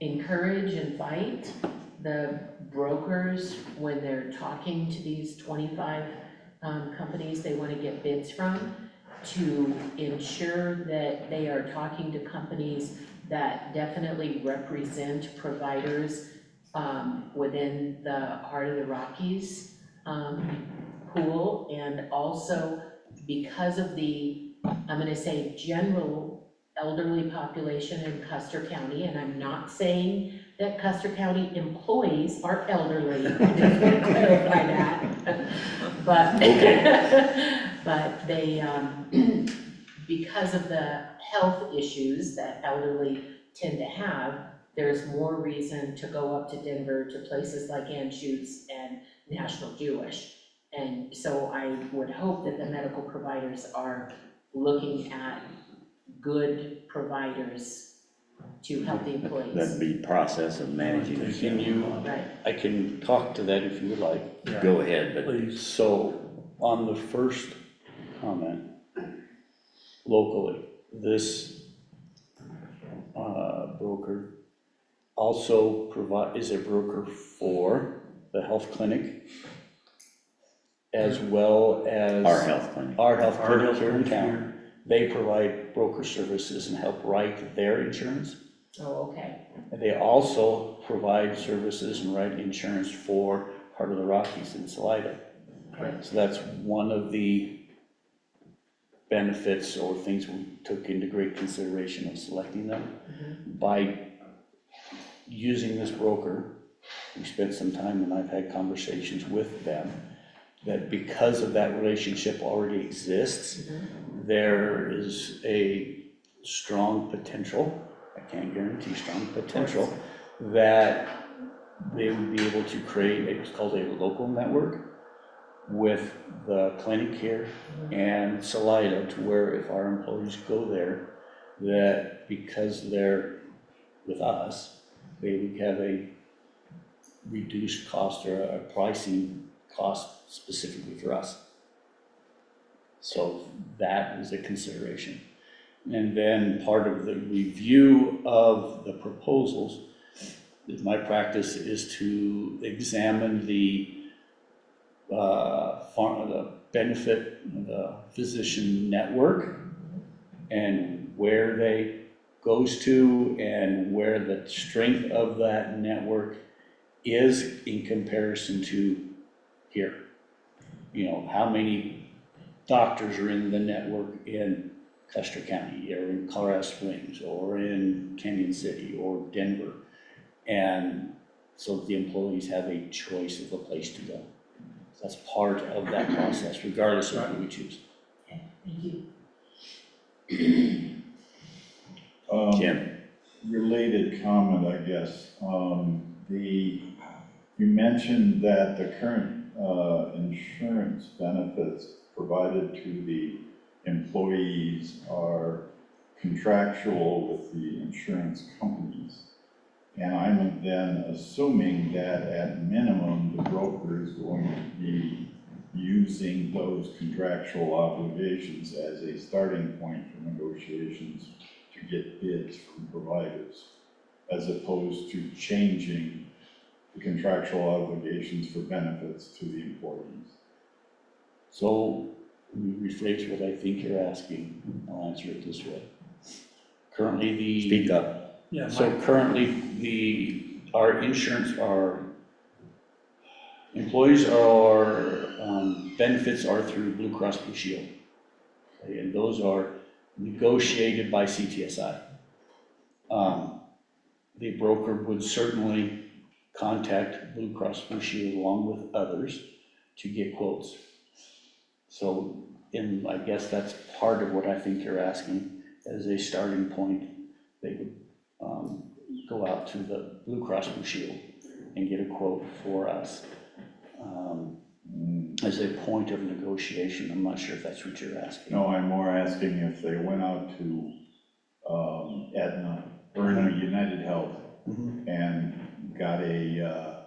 encourage and fight the brokers when they're talking to these 25 companies they want to get bids from, to ensure that they are talking to companies that definitely represent providers within the Heart of the Rockies pool, and also because of the, I'm gonna say, general elderly population in Custer County, and I'm not saying that Custer County employees are elderly, I just want to clarify that. But, but they, because of the health issues that elderly tend to have, there's more reason to go up to Denver, to places like Anschutz and National Jewish. And so I would hope that the medical providers are looking at good providers to help the employees. That'd be process of managing the Can you, Right. I can talk to that if you would like. Yeah. Go ahead, but Please. So, on the first comment, locally, this broker also is a broker for the health clinic, as well as our health clinic. our health Our clinic health here in clinic town. They provide broker services and help write their insurance. Oh, okay. And they also provide services and write insurance for Heart of the Rockies in Salida. Okay. So that's one of the benefits or things we took into great consideration of selecting them. By using this broker, we spent some time and I've had conversations with them, that because of that relationship already exists, there is a strong potential, I can't guarantee strong potential, that they would be able to create, it's called a local network with the clinic here and Salida, to where if our employees go there, that because they're with us, they would have a reduced cost or a pricing cost specifically for us. So that is a consideration. And then part of the review of the proposals, my practice is to examine the benefit, the physician network, and where they goes to, and where the strength of that network is in comparison to here. You know, how many doctors are in the network in Custer County, or in Colorado Springs, or in Canyon City, or Denver. And so the employees have a choice of a place to go. That's part of that process, regardless of who we choose. Okay, thank you. Jim, Related comment, I guess. You mentioned that the current insurance benefits provided to the employees are contractual with the insurance companies. And I'm then assuming that at minimum, the broker is going to be using those contractual obligations as a starting point for negotiations to get bids from providers, as opposed to changing the contractual obligations for benefits to the employees. So, let me rephrase what I think you're asking. I'll answer it this way. Currently, speak up. Yeah, So Mike. currently, our insurance, our employees are, benefits are through Blue Cross Blue Shield. Okay, and those are negotiated by CTSI. The broker would certainly contact Blue Cross Blue Shield along with others to get quotes. So, I guess that's part of what I think you're asking. As a starting point, they would go out to the Blue Cross Blue Shield and get a quote for us as a point of negotiation. I'm not sure if that's what you're asking. No, I'm more asking if they went out to Aetna, or no, United Health, and got a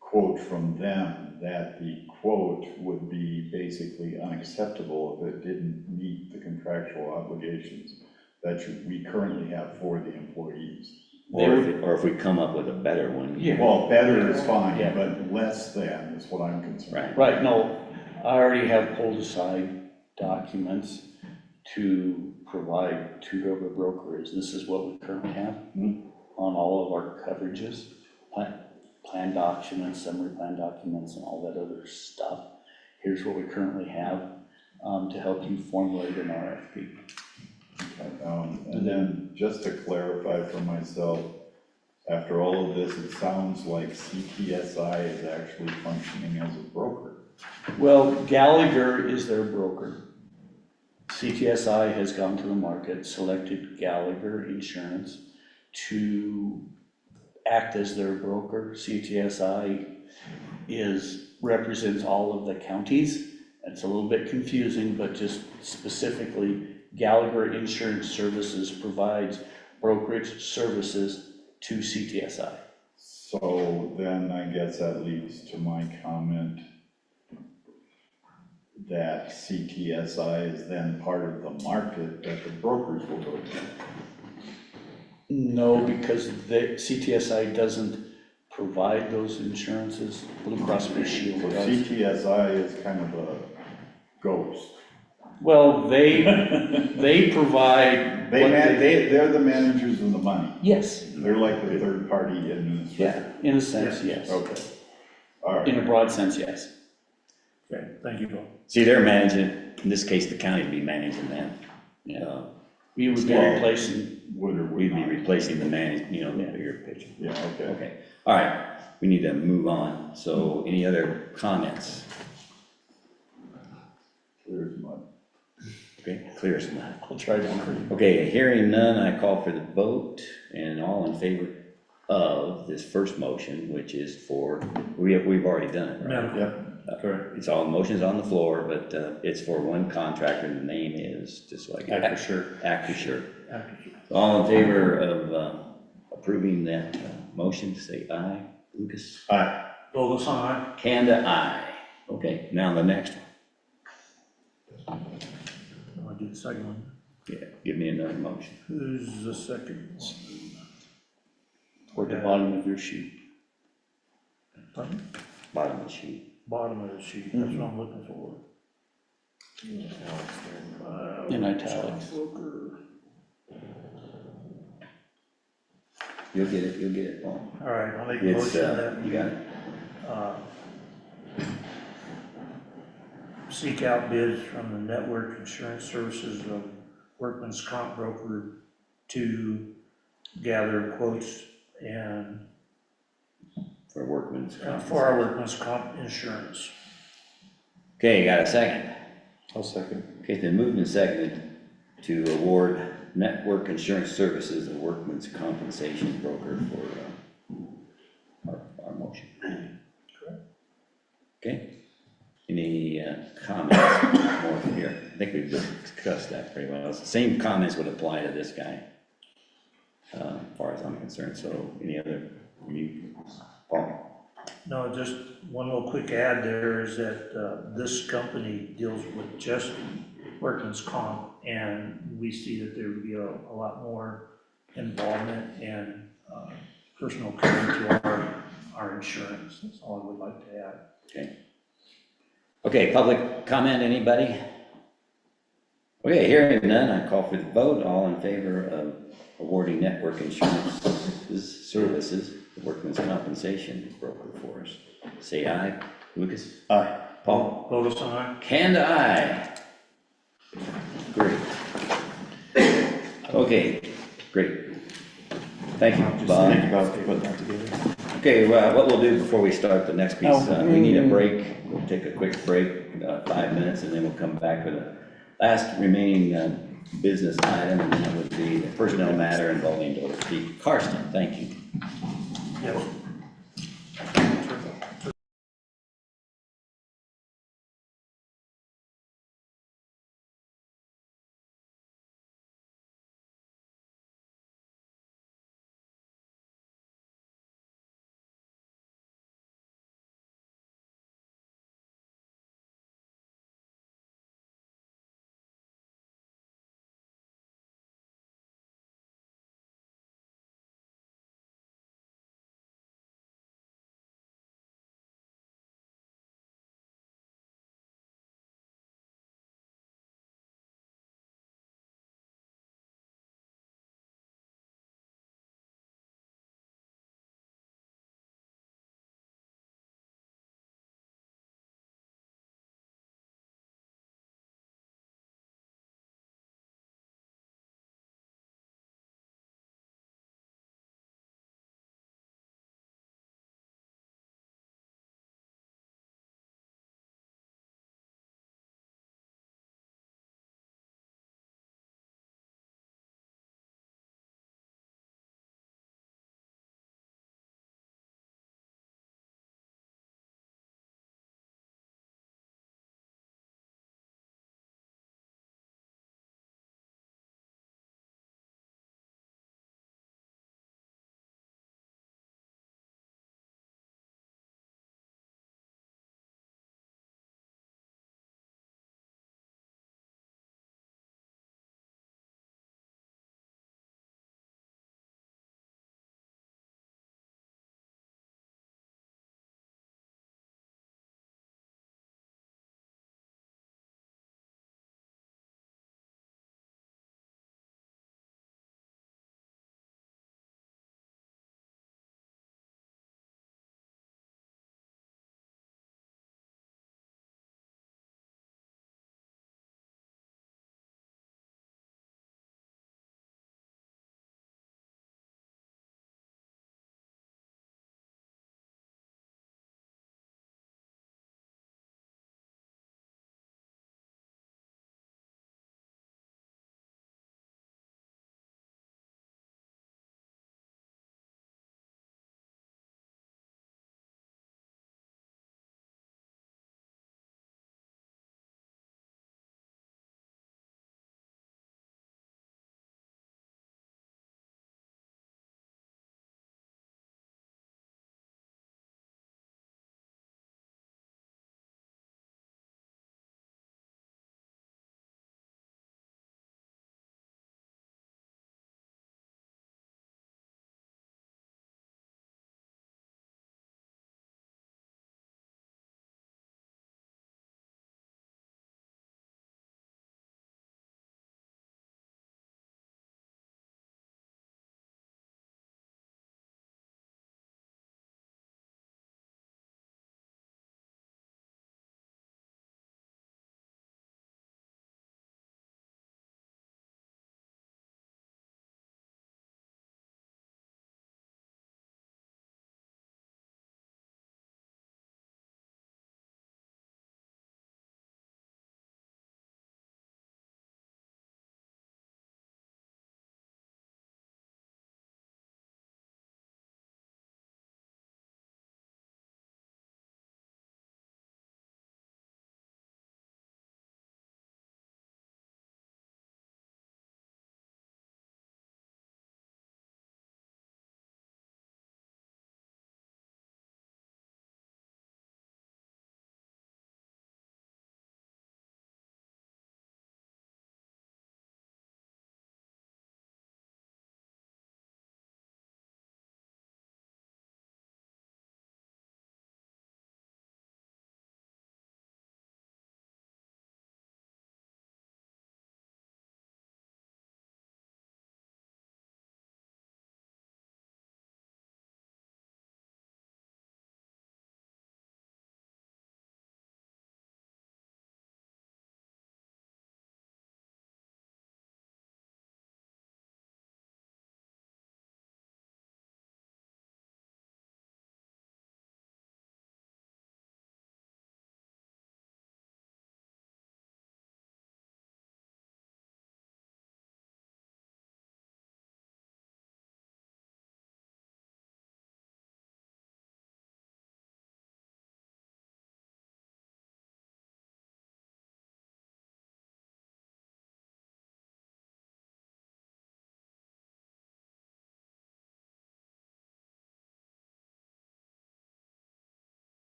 quote from them, that the quote would be basically unacceptable if it didn't meet the contractual obligations that we currently have for the employees. Or if we come up with a better one. Yeah. Well, better is fine, Yeah. but less than is what I'm concerned. Right, no, I already have pulled aside documents to provide to whoever the broker is. This is what we currently have on all of our coverages, plan documents, summary plan documents, and all that other stuff. Here's what we currently have to help you formulate an RFP. And then, just to clarify for myself, after all of this, it sounds like CTSI is actually functioning as a broker. Well, Gallagher is their broker. CTSI has gone to the market, selected Gallagher Insurance to act as their broker. CTSI represents all of the counties. It's a little bit confusing, but just specifically, Gallagher Insurance Services provides brokerage services to CTSI. So then I guess that leads to my comment that CTSI is then part of the market that the brokers will go to. No, because CTSI doesn't provide those insurances. Blue Cross Blue Shield So does. CTSI is kind of a ghost. Well, they provide. They're the managers of the money. Yes. They're like the third party administrator. Yeah, in a sense, yes. Okay, all right. In a broad sense, yes. Okay, thank you, Bill. See, they're managing, in this case, the county would be managing them. Yeah. We would be Well, replacing, Would or would We'd be not. replacing the the bigger picture. Yeah, okay. Okay, all right, we need to move on. So any other comments? Clear as mud. Okay, clear as mud. I'll try to agree. Okay, hearing none, I call for the vote, and all in favor of this first motion, which is for, we've already done it, right? Medical. Correct. It's all motions on the floor, but it's for one contractor, and the name is, just so I get it. Acrisure. All in favor of approving that motion, say aye. Lucas? Aye. Vogel's aye. Kanda, aye. Okay, now the next one. I'll do the second one. Yeah, give me another motion. Who's the second? Toward the bottom of your sheet. Pardon? Bottom of the sheet. Bottom of the sheet, that's what I'm looking for. In italics. Broker. You'll get it, Paul. All right, I'll make a It's, motion that you got it. Seek out bids from the Network Insurance Services of Workman's Comp Broker to gather quotes and For workman's comp. for our workman's comp insurance. Okay, got a second? I'll second. Okay, it's been moved and seconded to award Network Insurance Services a workman's compensation broker for our motion. Okay, any comments more from here? I think we've discussed that pretty well. Same comments would apply to this guy, as far as I'm concerned. So any other, Paul? No, just one little quick add there is that this company deals with just workman's comp, and we see that there would be a lot more involvement and personal care to our insurance. That's all I would like to add. Okay. Okay, public comment, anybody? Okay, hearing none, I call for the vote. All in favor of awarding Network Insurance Services, the workman's compensation broker for us. Say aye. Lucas? Aye. Paul? Vogel's aye. Kanda, aye. Great. Okay, great. Thank you, Bob. Think about putting that together. Okay, well, what we'll do before we start the next piece, we need a break. We'll take a quick break, 5 minutes, and then we'll come back with the last remaining business item, and that would be the personnel matter involving Dr. Pete Karsten. Thank you. Yep.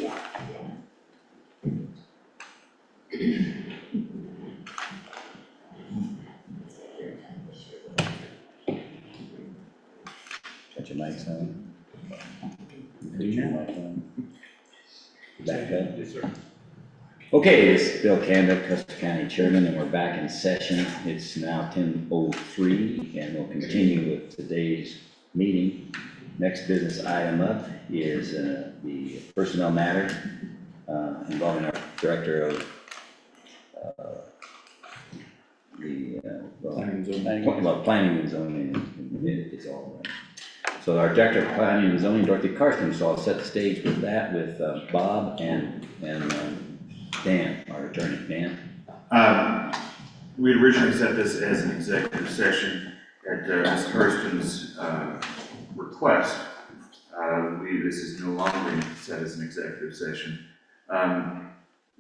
Got your mics on? Do your mic on. Back up. Yes, sir. Okay, this is Bill Canada, Custer County Chairman, and we're back in session. It's now 10:03, and we'll continue with today's meeting. Next business item up is the personnel matter involving our Director of planning and zoning. It's all right. So our Director of Planning and Zoning, Dorothy Karsten, so I'll set the stage with that, with Bob and Dan, our attorney. Dan? We had originally set this as an executive session at Ms. Kirsten's request. This is no longer set as an executive session.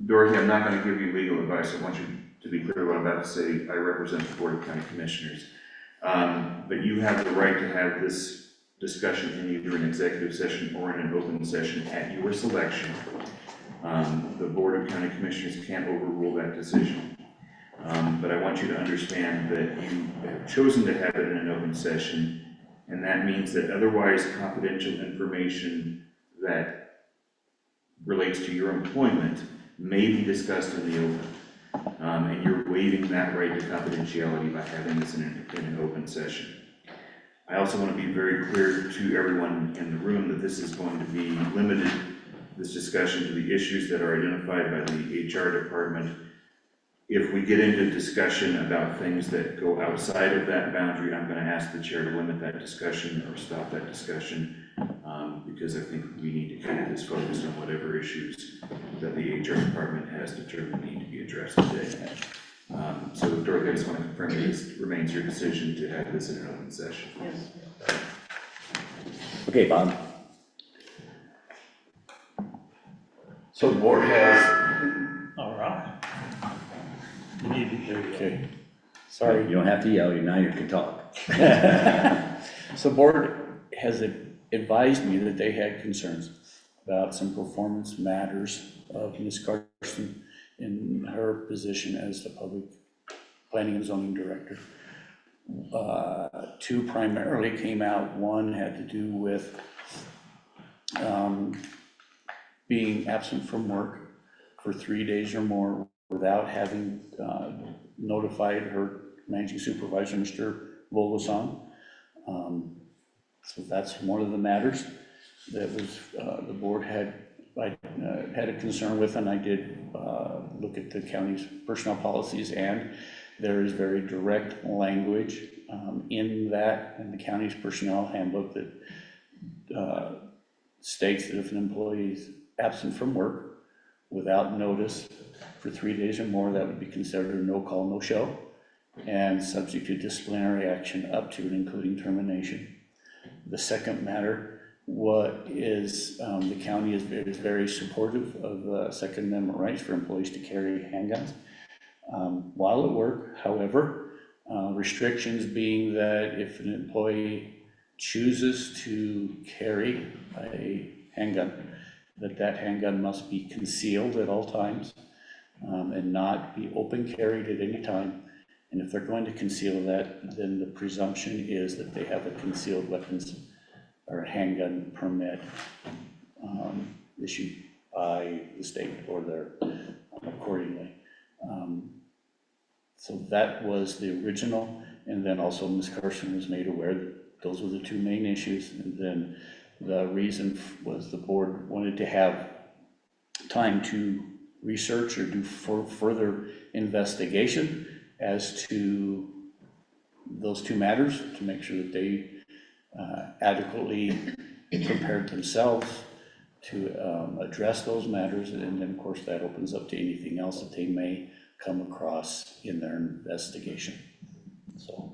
Dorothy, I'm not going to give you legal advice. I want you to be clear what I'm about to say. I represent the Board of County Commissioners. But you have the right to have this discussion in either an executive session or in an open session at your selection. The Board of County Commissioners can't overrule that decision. But I want you to understand that you have chosen to have it in an open session, and that means that otherwise confidential information that relates to your employment may be discussed in the open. And you're waiving that right to confidentiality by having this in an open session. I also want to be very clear to everyone in the room that this is going to be limited, this discussion, to the issues that are identified by the HR department. If we get into discussion about things that go outside of that boundary, I'm going to ask the chair to limit that discussion or stop that discussion, because I think we need to keep this focused on whatever issues that the HR department has determined need to be addressed today. So Dorothy, I just want to confirm that this remains your decision to have this in an open session. Yes. Okay, Bob? So the board has, All right. You need to, there you go. okay, sorry. You don't have to yell, now you can talk. So the board has advised me that they had concerns about some performance matters of Ms. Carson in her position as the public planning and zoning director. Two primarily came out. One had to do with being absent from work for 3 days or more without having notified her managing supervisor, Mr. Volasan. So that's one of the matters that was the board had a concern with, and I did look at the county's personnel policies, and there is very direct language in the county's personnel handbook that states that if an employee is absent from work without notice for 3 days or more, that would be considered a no-call, no-show, and subject to disciplinary action up to and including termination. The second matter, the county is very supportive of Second Amendment rights for employees to carry handguns while at work. However, restrictions being that if an employee chooses to carry a handgun, that handgun must be concealed at all times and not be open carried at any time. And if they're going to conceal that, then the presumption is that they have a concealed weapons or a handgun permit issued by the state or their accordingly. So that was the original, and then also Ms. Carson was made aware that those were the two main issues. And then the reason was the board wanted to have time to research or do further investigation as to those two matters to make sure that they adequately prepared themselves to address those matters. And then of course that opens up to anything else that they may come across in their investigation. So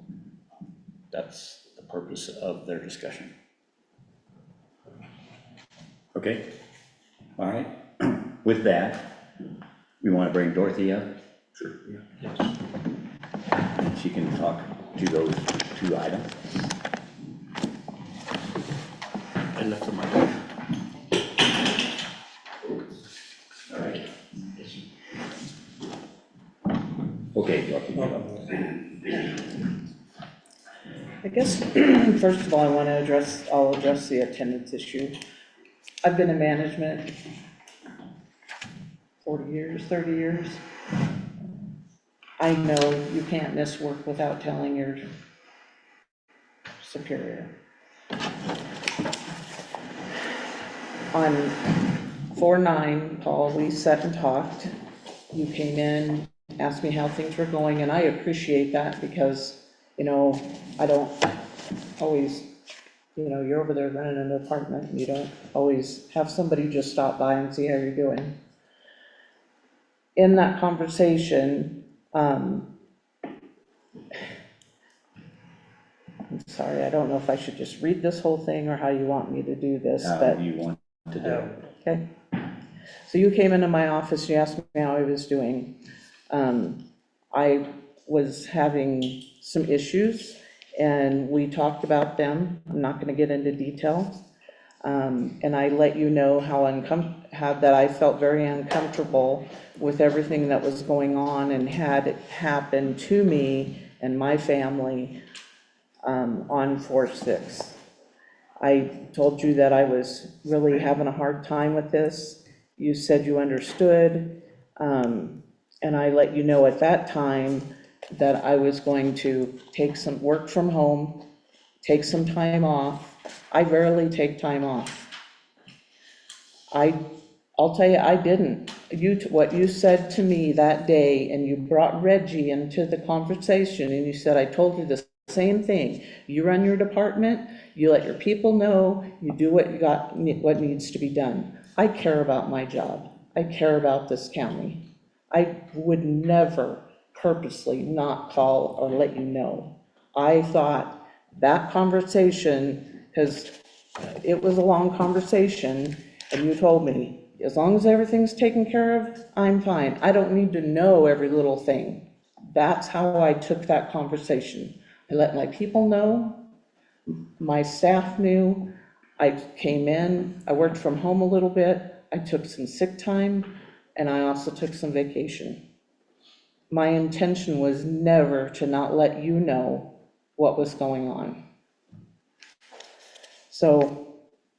that's the purpose of their discussion. Okay, all right. With that, we want to bring Dorothy up. Sure. Yes. She can talk to those two items. I left them right there. guess, first of all, I want to I'll address the attendance issue. I've been in management 40 years, 30 years. I know you can't miss work without telling your superior. On 4/9, Paul, we sat and talked. You came in, asked me how things were going, and I appreciate that because, you know, I don't always, you know, you're over there running an apartment, and you don't always have somebody just stop by and see how you're doing. In that conversation, I'm sorry, I don't know if I should just read this whole thing or how you want me to do this, How but. do you want to do it? Okay. So you came into my office, you asked me how I was doing. I was having some issues, and we talked about them. I'm not gonna get into detail. And I let you know how that I felt very uncomfortable with everything that was going on and had happened to me and my family, on 4/6. I told you that I was really having a hard time with this. You said you understood, and I let you know at that time that I was going to take some work from home, take some time off. I rarely take time off. I'll tell you, I didn't. What you said to me that day, and you brought Reggie into the conversation, and you said, I told you the same thing. You run your department, you let your people know, you do what needs to be done. I care about my job. I care about this county. I would never purposely not call or let you know. I thought that conversation, because it was a long conversation, and you told me, as long as everything's taken care of, I'm fine. I don't need to know every little thing. That's how I took that conversation. I let my people know, my staff knew. I came in, I worked from home a little bit, I took some sick time, and I also took some vacation. My intention was never to not let you know what was going on. So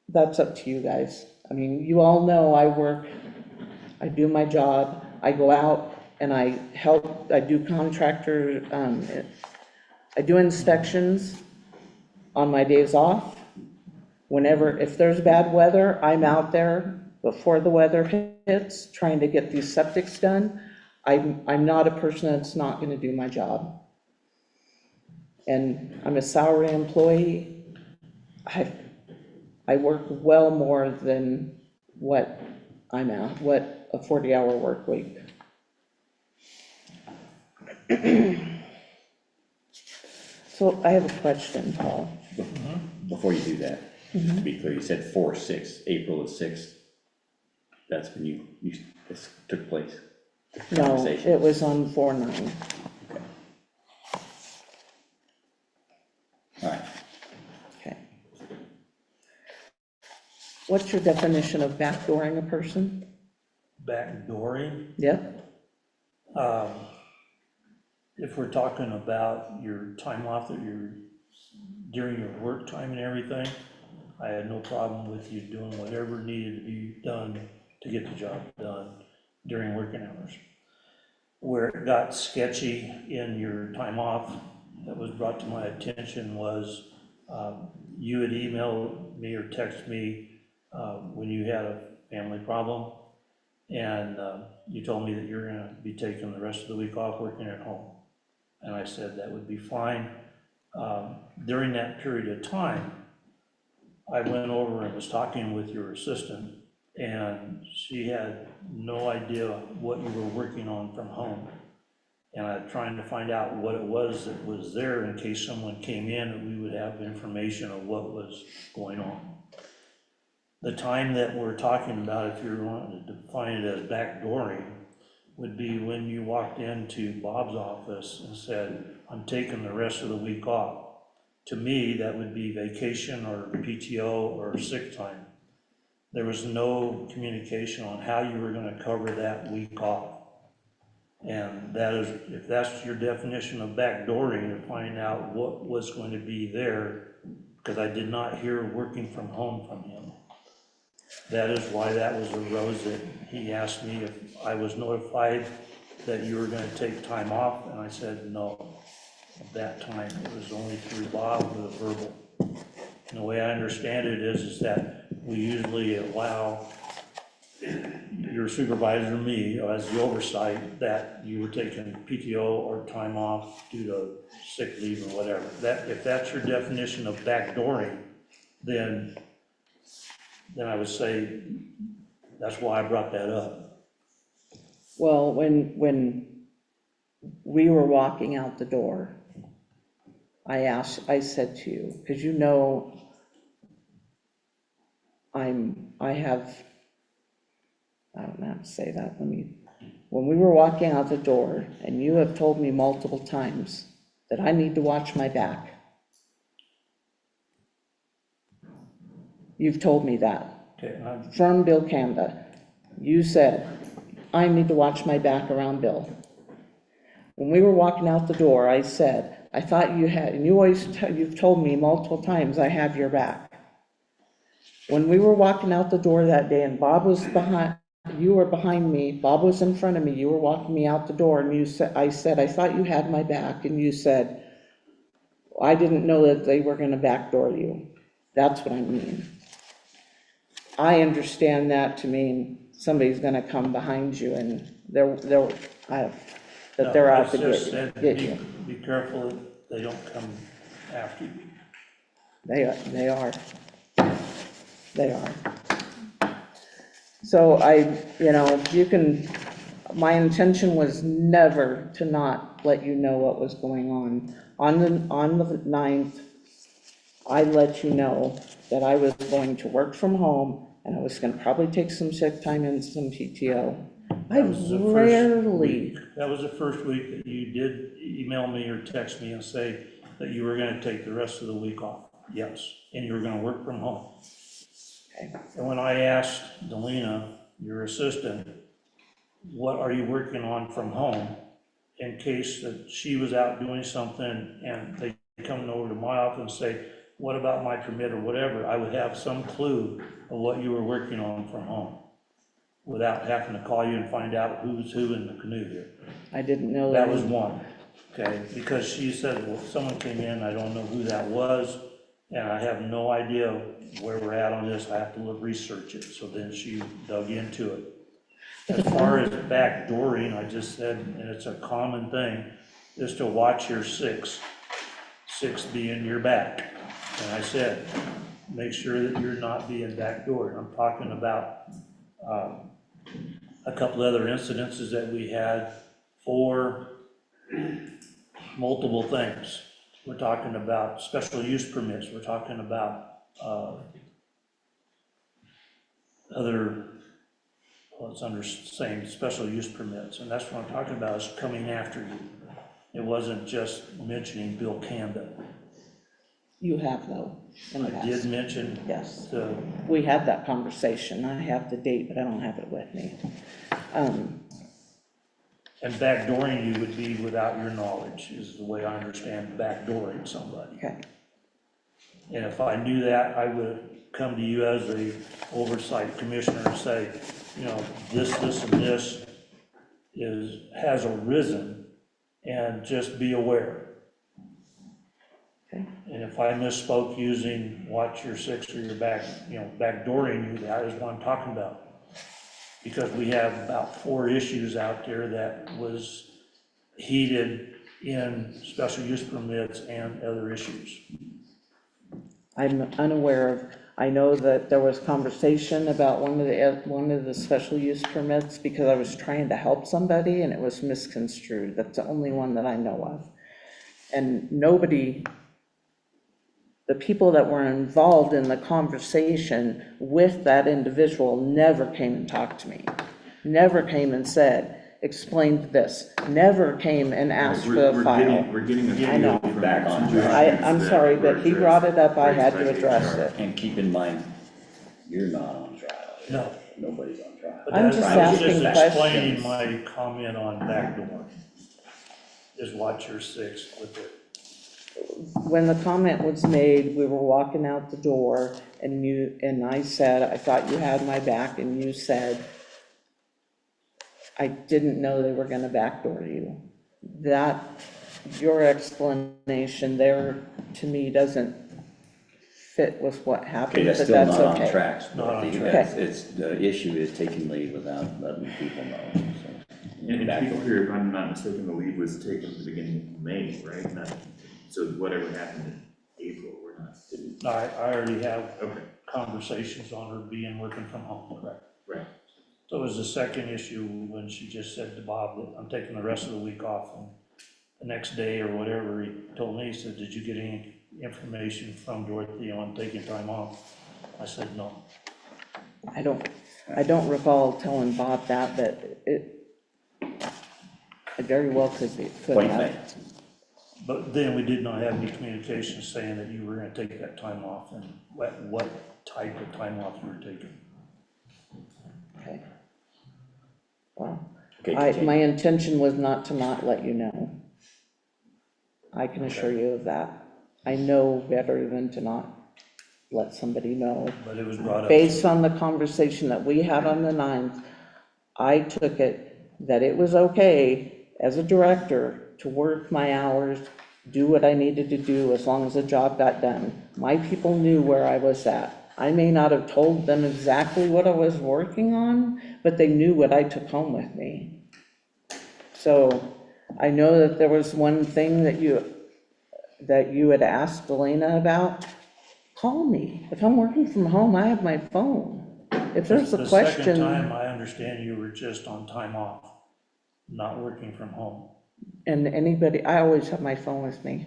that's up to you guys. I mean, you all know I work, I do my job, I go out and I help, I do contractor, I do inspections on my days off. Whenever, if there's bad weather, I'm out there before the weather hits, trying to get these septics done. I'm not a person that's not gonna do my job. And I'm a salary employee. I work well more than what what a 40-hour work week. So I have a question, Paul. Before you do that, just to be clear, you said 4/6, April the 6th. That's when this took place? the No, conversation? it was on 4/9. All right. Okay. What's your definition of backdooring a person? Backdooring, Yep. if we're talking about your time off that during your work time and everything, I had no problem with you doing whatever needed to be done to get the job done during working hours. Where it got sketchy in your time off, that was brought to my attention was, you had emailed me or texted me, when you had a family problem, and, you told me that you're gonna be taking the rest of the week off working at home. And I said that would be fine. During that period of time, I went over and was talking with your assistant, and she had no idea what you were working on from home. And I'm trying to find out what it was that was there in case someone came in, and we would have information of what was going on. The time that we're talking about, if you're wanting to define it as backdooring, would be when you walked into Bob's office and said, I'm taking the rest of the week off. To me, that would be vacation or PTO or sick time. There was no communication on how you were gonna cover that week off. And that is, if that's your definition of backdooring, to find out what was going to be there, because I did not hear working from home from him. That is why that was arose, that he asked me if I was notified that you were gonna take time off, and I said no. At that time, it was only through Bob with a verbal. And the way I understand it is that we usually allow your supervisor, me, as the oversight, that you were taking PTO or time off due to sick leave or whatever. That, if that's your definition of backdooring, then I would say, that's why I brought that up. Well, when we were walking out the door, I said to you, because you know, I don't know how to say that, when we were walking out the door, and you have told me multiple times that I need to watch my back. You've told me that. Okay, From Bill Canada, you said, I need to watch my back around Bill. When we were walking out the door, I said, I thought you had, and you've told me multiple times, I have your back. When we were walking out the door that day and Bob was behind, you were behind me, Bob was in front of me, you were walking me out the door, and I said, I thought you had my back, and you said, I didn't know that they were gonna backdoor you. That's what I mean. I understand that to mean somebody's gonna come behind you and they're out to get you. Be careful that they don't come after you. They are. So my intention was never to not let you know what was going on. On the 9th, I let you know that I was going to work from home and I was gonna probably take some sick time and some PTO. That was the first week that you did email me or text me and say that you were gonna take the rest of the week off. Yes, and you were gonna work from home. Okay. And when I asked Delina, your assistant, what are you working on from home, in case that she was out doing something and they come over to my office and say, what about my permit or whatever, I would have some clue of what you were working on from home, without having to call you and find out who's who in the canoe here. I didn't know That was one, okay, because she said, well, someone came in, I don't know who that was, and I have no idea where we're at on this, I have to research it, so then she dug into it. As far as backdooring, I just said, and it's a common thing, is to watch your six being your back. And I said, make sure that you're not being backdoored. I'm talking about a couple other incidences that we had for multiple things. We're talking about special use permits. We're talking about other, well, it's under saying special use permits, and that's what I'm talking about, is coming after you. It wasn't just mentioning Bill Canada. You have though. I did mention. Yes. We had that conversation. I have the date, but I don't have it with me. And backdooring you would be without your knowledge, is the way I understand backdooring somebody. Okay. And if I knew that, I would come to you as a oversight commissioner and say, this, and this has arisen, and just be aware. Okay. And if I misspoke using watch your six or your back, backdooring you, that is what I'm talking about. Because we have about 4 issues out there that was heated in special use permits and other issues. I'm unaware of, I know that there was conversation about one of the special use permits because I was trying to help somebody and it was misconstrued. That's the only one that I know of. And the people that were involved in the conversation with that individual never came and talked to me. Never came and said, explained this. Never came and asked for the file. We're getting a I know. feel from Back on situations I'm that sorry, were but he brought it up, I had to addressed address by it. And keep in mind, you're not on trial No. Nobody's on trial. But I'm that's- just I was asking just explaining questions. my comment on backdoor. Is watch your six with it. When the comment was made, we were walking out the door, and I said, I thought you had my back, and you said, I didn't know they were gonna backdoor you. That, your explanation there, to me, doesn't fit with what Okay, happened, that's but still that's not on okay. tracks. Not on Dorothy. track. It's, the issue is taking leave without letting people know, so. And to be clear, if I'm not mistaken, the leave was taken at the beginning of May, right? Not, so whatever happened in April, we're not, didn't, I already have okay, conversations on her working from home. right. So it was the second issue when she just said to Bob that I'm taking the rest of the week off. And the next day or whatever, he told me, he said, did you get any information from Dorothy on taking time off? I said, no. I don't recall telling Bob that, but it very well could be, could Point have. made. But then we did not have any communication saying that you were gonna take that time off and what type of time off you were taking. Okay. Well, Okay, continue. my intention was not to not let you know. I can assure you of that. I know better than to not let somebody know. But it was brought up. Based on the conversation that we had on the 9th, I took it that it was okay as a director to work my hours, do what I needed to do as long as the job got done. My people knew where I was at. I may not have told them exactly what I was working on, but they knew what I took home with me. So I know that there was one thing that you had asked Elena about. Call me. If I'm working from home, I have my phone. If there's a The second question, time, I understand you were just on time off, not working from home. and anybody, I always have my phone with me.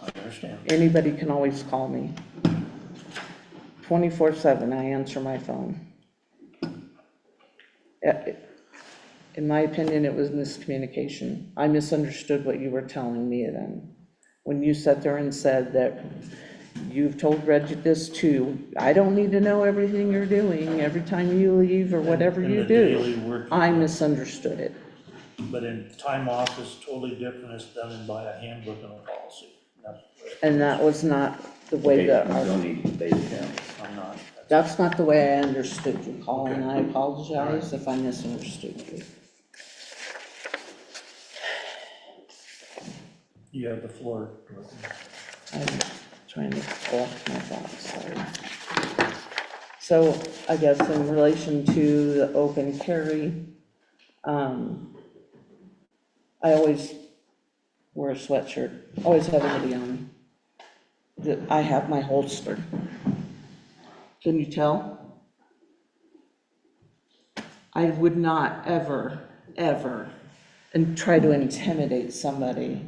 I understand. Anybody can always call me. 24/7, I answer my phone. In my opinion, it was miscommunication. I misunderstood what you were telling me then. When you sat there and said that you've told Reggie this too, I don't need to know everything you're doing every time you leave or whatever And you the daily do. work. I misunderstood it. But in time off is totally different, it's done by a handbook and a policy. And that was not the way Okay, that, we don't need to debate it now. I'm not. that's not the way I understood you, Colin. Okay. I apologize if I misunderstood you. You have the floor. I'm trying to collect my thoughts, sorry. So I guess in relation to the open carry, I always wear a sweatshirt, always have a hoodie on. I have my holster. Can you tell? I would not ever, ever, and try to intimidate somebody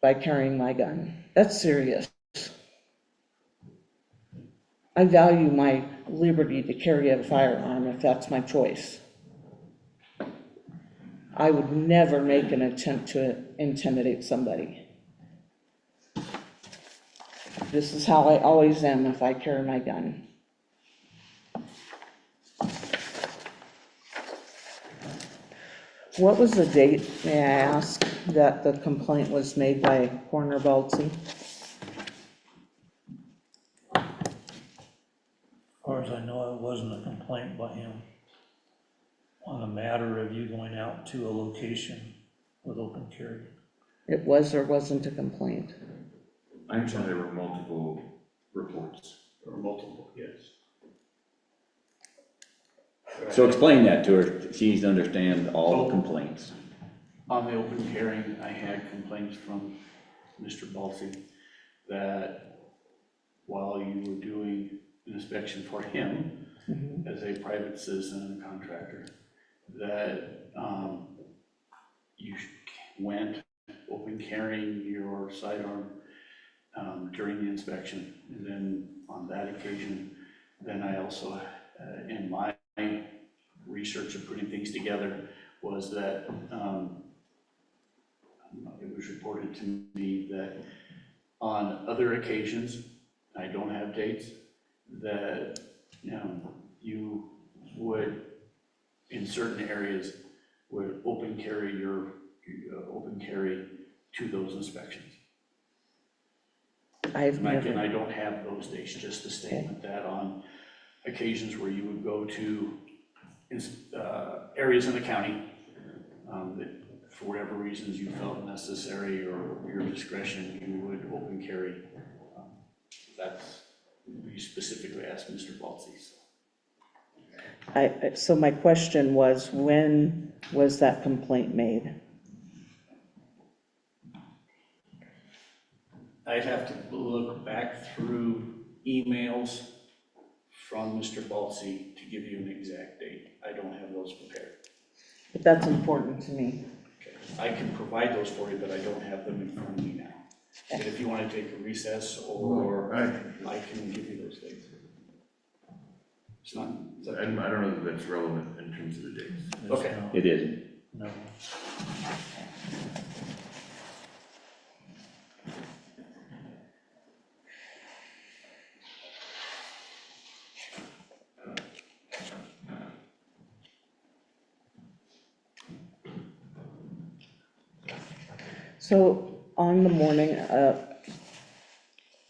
by carrying my gun. That's serious. I value my liberty to carry a firearm if that's my choice. I would never make an attempt to intimidate somebody. This is how I always am if I carry my gun. What was the date, may I ask, that the complaint was made by Coroner BOCC? As far as I know, it wasn't a complaint by him on a matter of you going out to a location with open carry. It was or wasn't a complaint? I understand there were multiple reports. Or multiple, yes. So explain that to her, she needs to understand all the complaints. On the open carrying, I had complaints from Mr. Balsey that while you were doing an inspection for him as a private citizen and contractor, that you went open carrying your sidearm during the inspection. And then on that occasion, then I also, in my research of putting things together, was that it was reported to me that on other occasions, I don't have dates, that You would, in certain areas, would open carry open carry to those inspections. I've And never, I don't have those dates, just a statement that on occasions where you would go to areas in the county that for whatever reasons you felt necessary or your discretion, you would open carry. That's, you specifically asked Mr. Baltzy, so. so my question was, when was that complaint made? I'd have to look back through emails from Mr. Baltzy to give you an exact date. I don't have those prepared. But that's important to me. Okay. I can provide those for you, but I don't have them in front of me now. And if you want to take a recess, or I can give you those dates. It's not, I don't know that that's relevant in terms of the dates. okay. It isn't. No. So on the morning,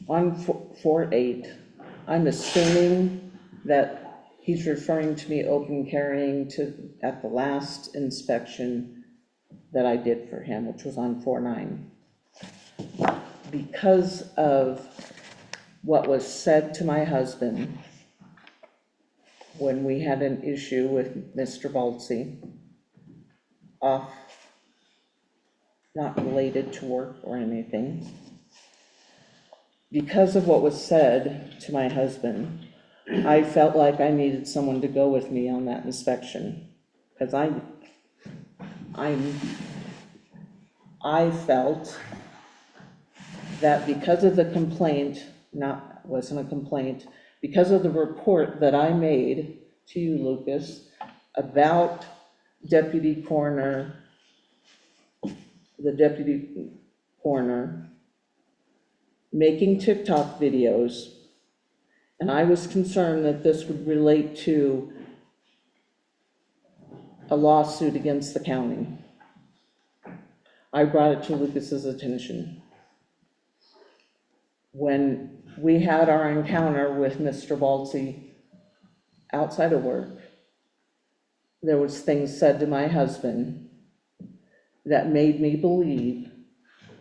on 4/8, I'm assuming that he's referring to me open carrying at the last inspection that I did for him, which was on 4/9. Because of what was said to my husband when we had an issue with Mr. Baltzy, not related to work or anything. Because of what was said to my husband, I felt like I needed someone to go with me on that inspection. Because I felt that because of the complaint, wasn't a complaint, because of the report that I made to you, Lucas, about the deputy coroner making TikTok videos, and I was concerned that this would relate to a lawsuit against the county. I brought it to Lucas's attention. When we had our encounter with Mr. Baltzy outside of work, there was things said to my husband that made me believe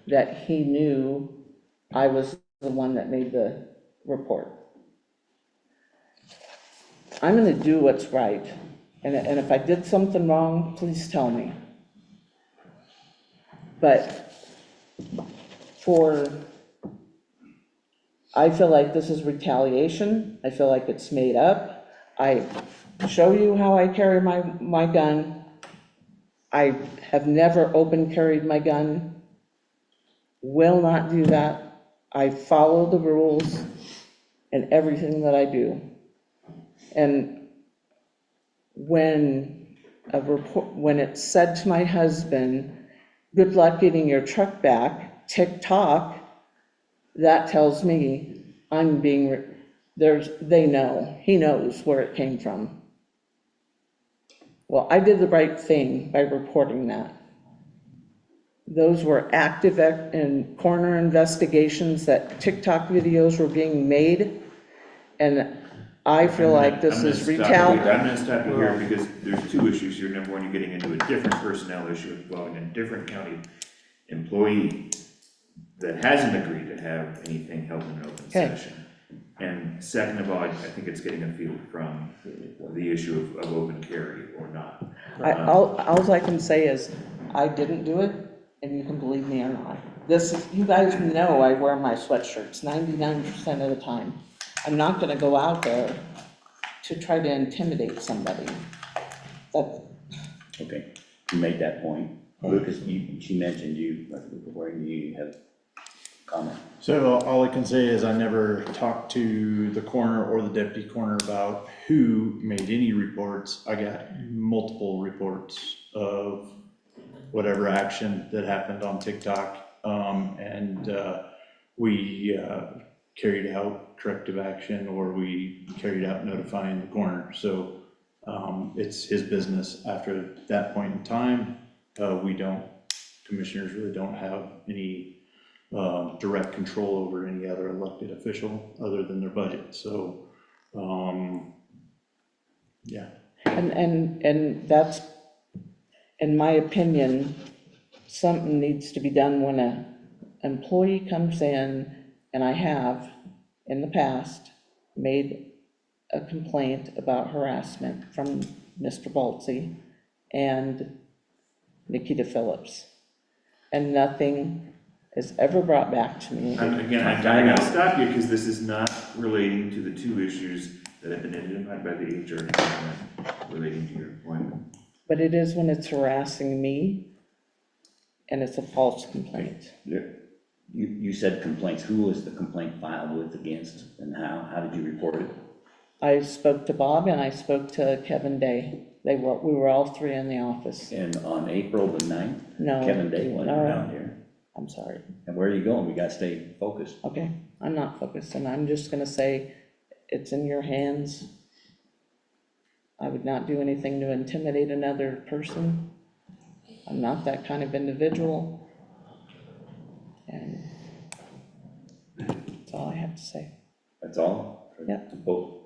that he knew I was the one that made the report. I'm gonna do what's right, and if I did something wrong, please tell me. But I feel like this is retaliation. I feel like it's made up. I show you how I carry my gun. I have never open carried my gun. Will not do that. I follow the rules in everything that I do. And when it's said to my husband, good luck getting your truck back, TikTok, that tells me they know, he knows where it came from. Well, I did the right thing by reporting that. Those were active and coroner investigations that TikTok videos were being made, and I feel like this is retaliation. I'm gonna stop you here because there's two issues here. Number one, you're getting into a different personnel issue involving a different county employee that hasn't agreed to have anything held in an open session. And second of all, I think it's getting afield from the issue of open carry or not. All I can say is, I didn't do it, and you can believe me or not. You guys know I wear my sweatshirts 99% of the time. I'm not gonna go out there to try to intimidate somebody. Okay, you made that point. Lucas, she mentioned you, where you have comment. So all I can say is I never talked to the coroner or the deputy coroner about who made any reports. I got multiple reports of whatever action that happened on TikTok. We carried out corrective action or we carried out notifying the coroner. So it's his business after that point in time. Commissioners really don't have any direct control over any other elected official other than their budget. So, yeah. And that's, in my opinion, something needs to be done when a employee comes in, and I have, in the past, made a complaint about harassment from Mr. Baltzy and Nikita Phillips, and nothing is ever brought back to me. Again, I'm gonna stop you because this is not relating to the two issues that have been identified by the HR department relating to your employment. But it is when it's harassing me, and it's a false complaint. You said complaints, who was the complaint filed with against, and how did you report it? I spoke to Bob and I spoke to Kevin Day. We were all three in the office. And on April the 9th, No. Kevin Day went No. around here. I'm sorry. And where are you going? We gotta stay focused. Okay, I'm not focused, and I'm just gonna say, it's in your hands. I would not do anything to intimidate another person. I'm not that kind of individual. And that's all I have to say. That's all? Yeah. Both.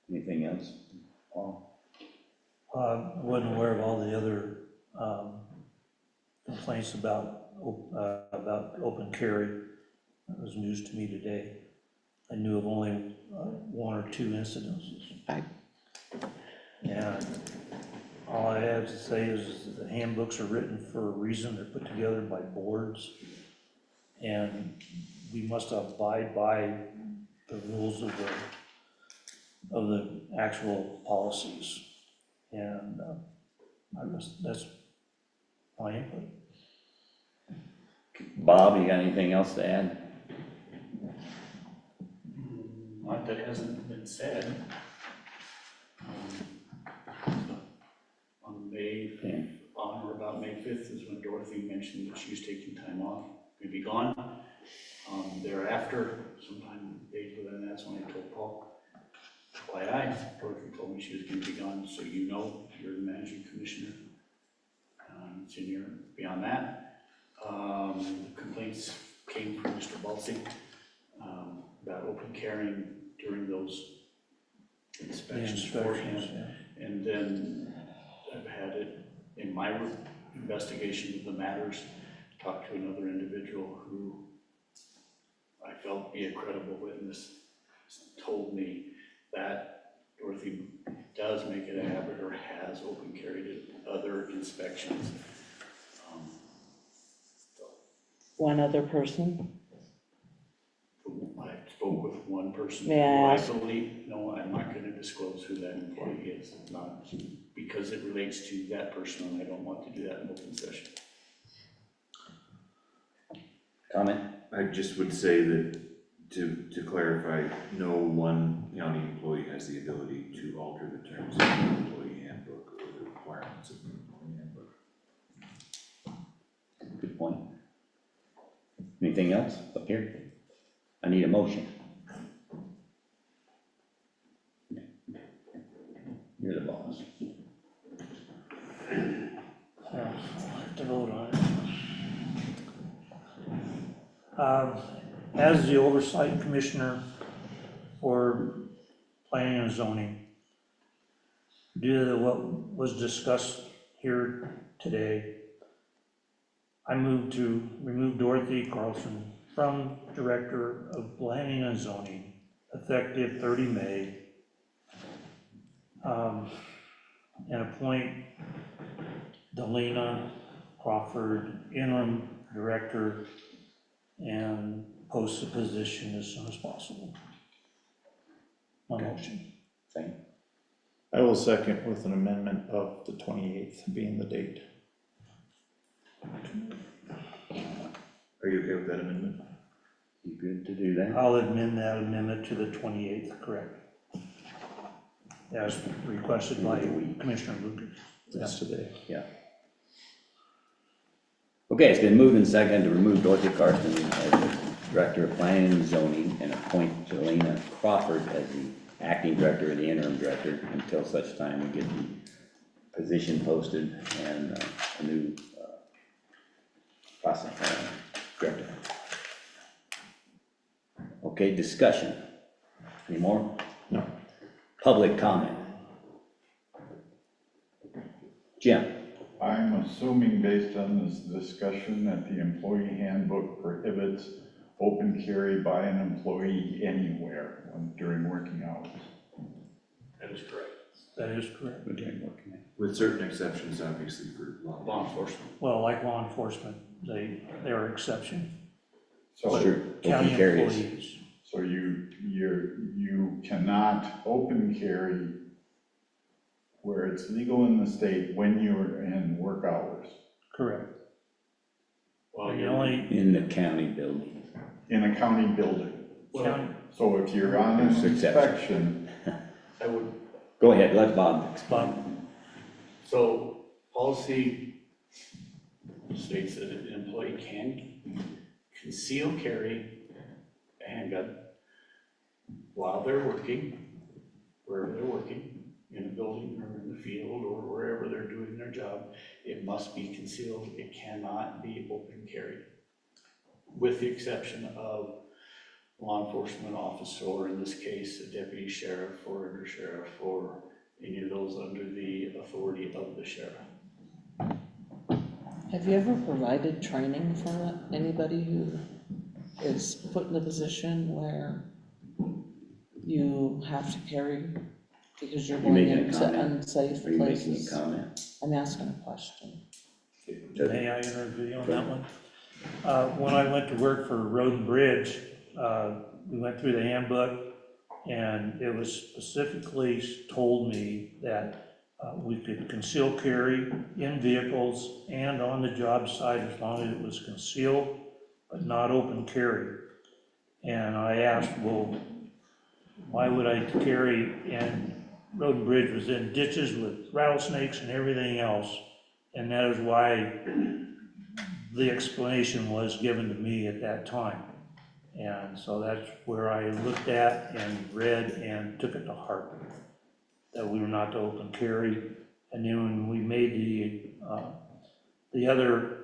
Anything else? Paul? I wasn't aware of all the other complaints about open carry. That was news to me today. I knew of only one or two incidences. And all I have to say is that the handbooks are written for a reason. They're put together by boards. And we must abide by the rules of the actual policies. And that's my input. Bob, you got anything else to add? Not that hasn't been said. On or about May 5th is when Dorothy mentioned that she was taking time off, could be gone. Thereafter, sometime days within that's when I told Paul, FYI, Dorothy told me she was going to be gone, so you know, you're the managing commissioner. It's in your, beyond that. Complaints came from Mr. Baltzy about open carrying during those inspections for him. Yeah. And then I've had it in my investigation of the matters, talked to another individual who I felt be a credible witness, told me that Dorothy does make it a habit or has open carried at other inspections. One other person? I spoke with one person. May I ask? No, I'm not gonna disclose who that employee is, not because it relates to that person and I don't want to do that in open session. Comment? I just would say that, to clarify, no one county employee has the ability to alter the terms of the employee handbook or the requirements of the employee handbook. Good point. Anything else up here? I need a motion. You're the boss. I'll have to vote on it. As the oversight commissioner for planning and zoning, due to what was discussed here today, I move to remove Dorothy Carlson from Director of Planning and Zoning, effective 30 May, and appoint Delina Crawford, interim director, and post the position as soon as possible. My motion. Second. I will second with an amendment of the 28th being the date. Are you okay with that amendment? You good to do that? I'll amend that amendment to the 28th, correct? As requested by Commissioner Lucas. That's today. Yeah. Okay, it's been moved and seconded to remove Dorothy Carson as Director of Planning and Zoning, and appoint Jelena Crawford as the acting director or the interim director until such time we get the position posted and a new process director. Okay, discussion. Any more? No. Public comment. Jim? I'm assuming based on this discussion that the employee handbook prohibits open carry by an employee anywhere during working hours. That is correct. That is correct. With certain exceptions, obviously, for Law enforcement. Well, like law enforcement, they're exception. So, Sure. County Open carry is- employees, so you cannot open carry where it's legal in the state when you're in work hours correct. Well, And the you're only In the county building. in a county building. county, So if you're on an There's exceptions. inspection, I would, Go ahead, let Bob explain. Bob, so policy states that an employee can conceal carry a handgun while they're working, wherever they're working, in a building or in the field or wherever they're doing their job. It must be concealed. It cannot be open carry, with the exception of law enforcement officer, or in this case, a deputy sheriff or under sheriff, or any of those under the authority of the sheriff. Have you ever provided training for anybody who is put in a position where you have to carry because you're You going making a into comment? unsafe Are you making a places? comment? I'm asking a question. may I intervene on that one? When I went to work for Road and Bridge, we went through the handbook, and it was specifically told me that we could conceal carry in vehicles and on the job site as long as it was concealed, but not open carry. And I asked, well, why would I carry? And Road and Bridge was in ditches with rattlesnakes and everything else. And that is why the explanation was given to me at that time. And so that's where I looked at and read and took it to heart, that we were not to open carry. And then when we made the other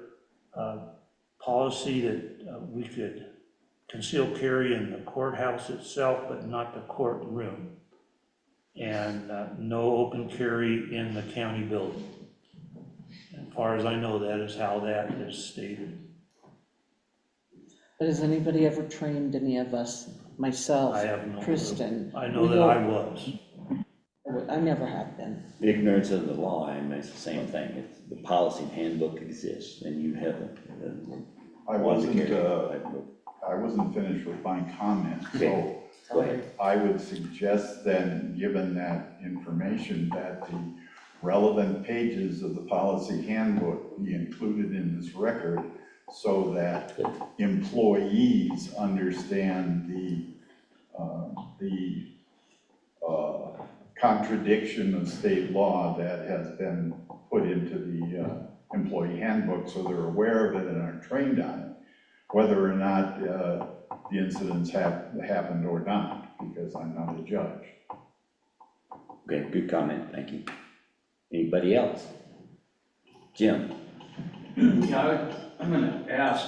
policy that we could conceal carry in the courthouse itself, but not the courtroom. And no open carry in the county building. As far as I know, that is how that is stated. But has anybody ever trained any of us, myself, I have no clue. Kristen? I know that I was. I never have been. The ignorance of the law, I mean, it's the same thing. It's, the policy handbook exists, and you have I wasn't finished with my comment, so Go ahead. I would suggest then, given that information, that the relevant pages of the policy handbook be included in this record so that employees understand the contradiction of state law that has been put into the employee handbook, so they're aware of it and are trained on it, whether or not the incidents have happened or not, because I'm not a judge. Okay, good comment, thank you. Anybody else? Jim? Yeah, I'm gonna ask,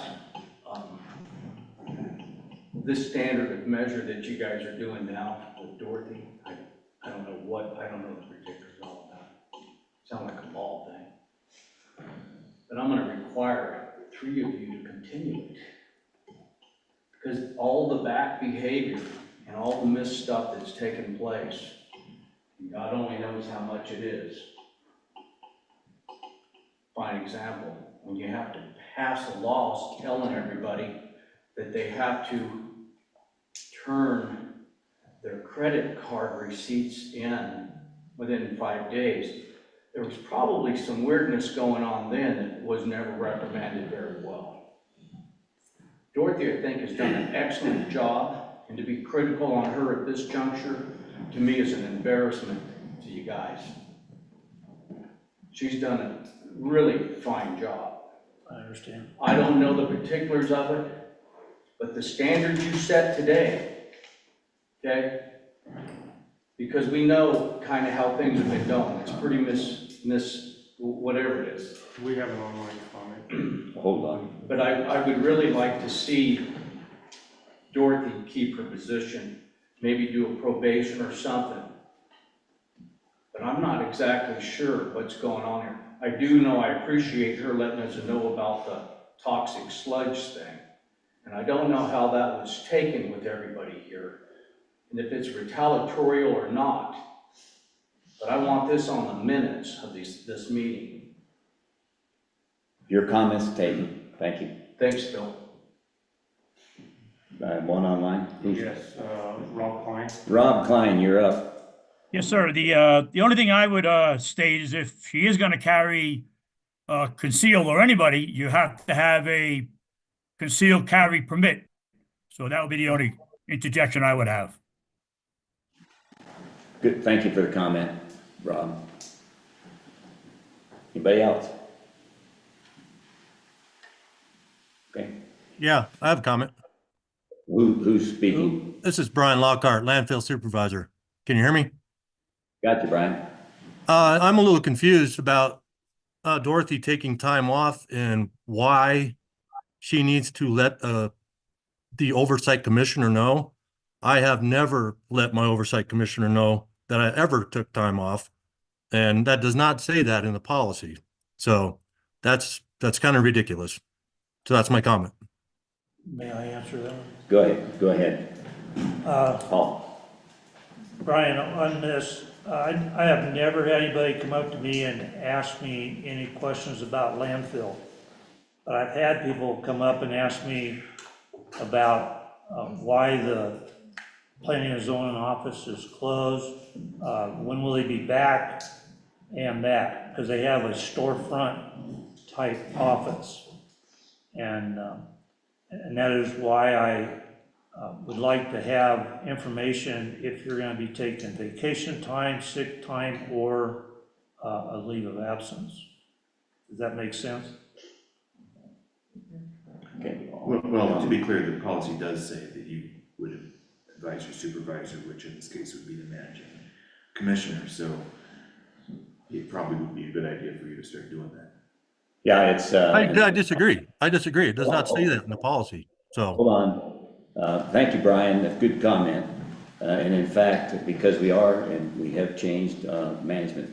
this standard of measure that you guys are doing now with Dorothy, I don't know the particulars all about it. Sound like a law thing. But I'm gonna require the three of you to continue it. Because all the back behavior and all the missed stuff that's taken place, God only knows how much it is. Fine example, when you have to pass a law telling everybody that they have to turn their credit card receipts in within 5 days, there was probably some weirdness going on then that was never reprimanded very well. Dorothy, I think, has done an excellent job, and to be critical on her at this juncture, to me, is an embarrassment to you guys. She's done a really fine job. I understand. I don't know the particulars of it, but the standard you set today, okay? Because we know kind of how things have been going. It's pretty whatever it is. We have an online comment. Hold on. But I would really like to see Dorothy keep her position, maybe do a probation or something. But I'm not exactly sure what's going on here. I do know I appreciate her letting us know about the toxic sludge thing. And I don't know how that was taken with everybody here, and if it's retaliatorial or not. But I want this on the minutes of this meeting. Your comments taken. Thank you. Thanks, Bill. One online? Who's- Yes, Rob Klein. Rob Klein, you're up. Yes, sir. The only thing I would state is if she is going to carry concealed or anybody, you have to have a concealed carry permit. So that would be the only interjection I would have. Good, thank you for the comment, Rob. Anybody else? Okay, Yeah, I have a comment. who's speaking? This is Brian Lockhart, landfill supervisor. Can you hear me? Got you, Brian. I'm a little confused about Dorothy taking time off and why she needs to let the oversight commissioner know. I have never let my oversight commissioner know that I ever took time off, and that does not say that in the policy. So that's kind of ridiculous. So that's my comment. May I answer that? Go ahead. Paul. Brian, on this, I have never had anybody come up to me and ask me any questions about landfill. But I've had people come up and ask me about why the planning and zoning office is closed, when will they be back, and that, because they have a storefront type office. And that is why I would like to have information if you're going to be taking vacation time, sick time, or a leave of absence. Does that make sense? Okay. Well, to be clear, the policy does say that you would advise your supervisor, which in this case would be the managing commissioner, so it probably would be a good idea for you to start doing that. Yeah, it's. I disagree. I disagree. It does not say that in the policy. So Hold on. Thank you, Brian. That's a good comment. And in fact, because we have changed management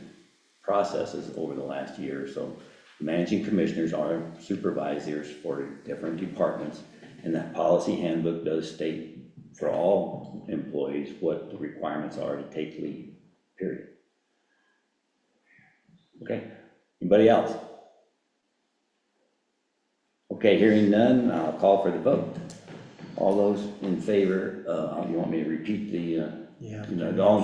processes over the last year or so, managing commissioners are supervisors for different departments, and that policy handbook does state for all employees what the requirements are to take leave, period. Okay, anybody else? Okay, hearing none, I'll call for the vote. All those in favor, you want me to repeat the, all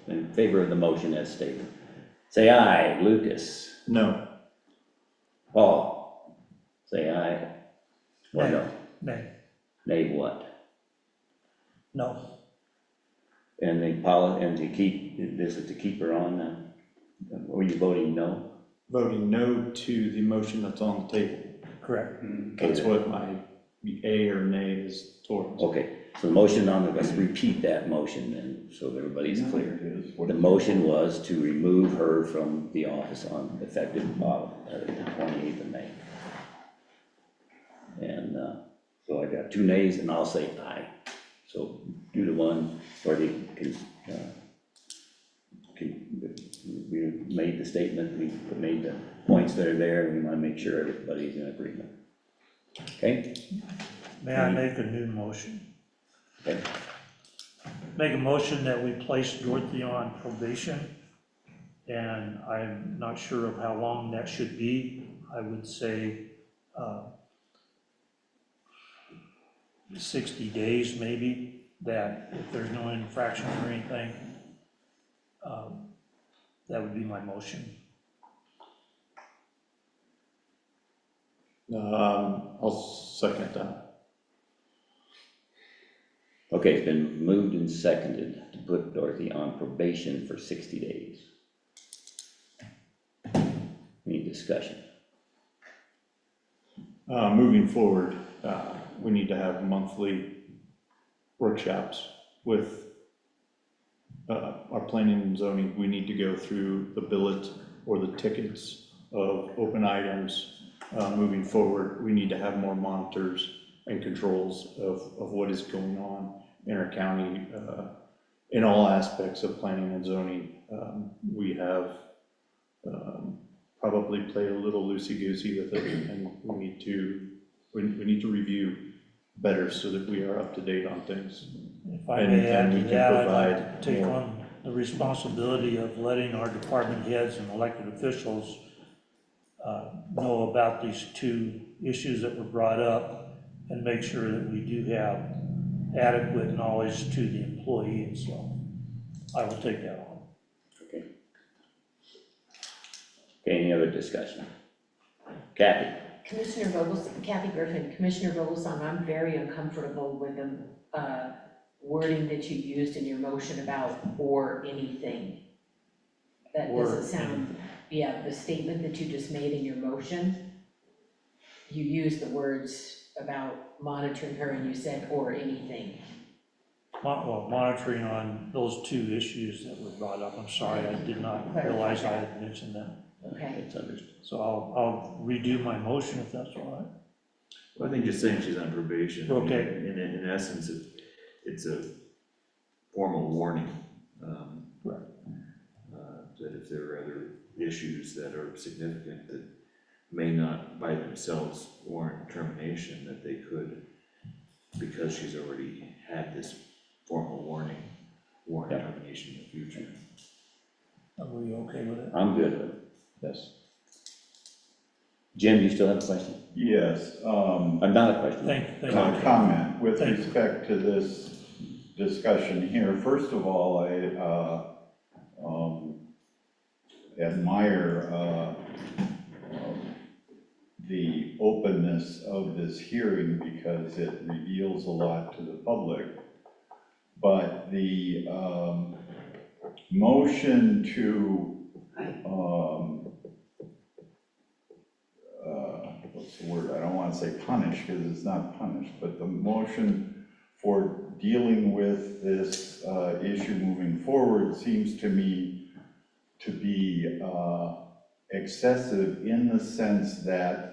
in favor of the motion as stated? Say aye. Lucas. No. Paul. Say aye. Or no? Nay. Nay what? No. And to keep, this is to keep her on, were you voting no? Voting no to the motion that's on the table. Correct. That's what my A or nay is towards. Okay, so the motion let's repeat that motion then, so everybody's clear. The motion was to remove her from the office on effective the 28th of May. And so I got 2 nays and I'll say aye. So do the one where they we made the statement, we made the points that are there, and we want to make sure everybody's in agreement. Okay? May I make a new motion? Okay. Make a motion that we place Dorothy on probation, and I'm not sure of how long that should be. I would say 60 days maybe, that if there's no infraction or anything, that would be my motion. I'll second that. Okay, it's been moved and seconded to put Dorothy on probation for 60 days. Any discussion? Moving forward, we need to have monthly workshops with our planning and zoning. We need to go through the billet or the tickets of open items. Moving forward, we need to have more monitors and controls of what is going on in our county, in all aspects of planning and zoning. We have probably played a little loosey-goosey with it, and we need to review better so that we are up to date on things. If I And- may add and to we can that, I'd provide like to take more. on the responsibility of letting our department heads and elected officials know about these two issues that were brought up and make sure that we do have adequate knowledge to the employee, and so I will take that on. Okay. Okay, any other discussion? Kathy? Commissioner Kathy Griffin, Commissioner Vogelsong, I'm very uncomfortable with the wording that you used in your motion about or anything. That doesn't sound, yeah, the statement that you just made in your motion, you used the words about monitoring her and you said or anything. Well, monitoring on those two issues that were brought up, I'm sorry, I did not realize I had mentioned them. Okay. It's understood. So I'll redo my motion if that's all right. Well, I think just saying she's on probation. I mean, Okay. In essence, it's a formal warning. Right. That if there are other issues that are significant that may not by themselves warrant termination, that they could, because she's already had this formal warning, warrant termination in the future. Are we okay with it? I'm good with it. Yes. Jim, do you still have a question? Yes, Not a question. Thank you. comment with Thank you. respect to this discussion here. First of all, I admire the openness of this hearing because it reveals a lot to the public. But the motion to, what's the word? I don't want to say punish because it's not punish, but the motion for dealing with this issue moving forward seems to me to be excessive in the sense that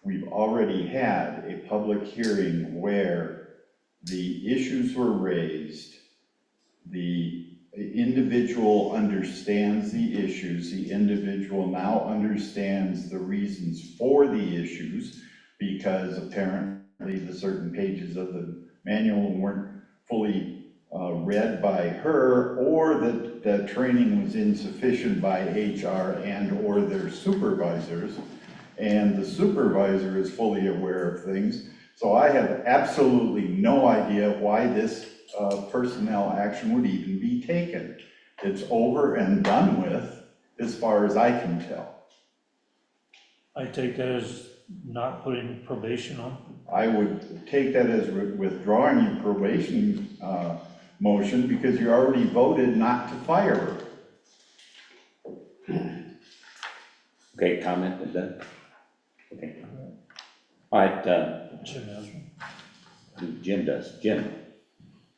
we've already had a public hearing where the issues were raised, the individual understands the issues, the individual now understands the reasons for the issues because apparently the certain pages of the manual weren't fully read by her, or that the training was insufficient by HR and or their supervisors, and the supervisor is fully aware of things. So I have absolutely no idea why this personnel action would even be taken. It's over and done with, as far as I can tell. I take that as not putting probation on. I would take that as withdrawing your probation motion because you already voted not to fire her. Okay, comment with that? Okay. All right, Jim has one. Jim does. Jim?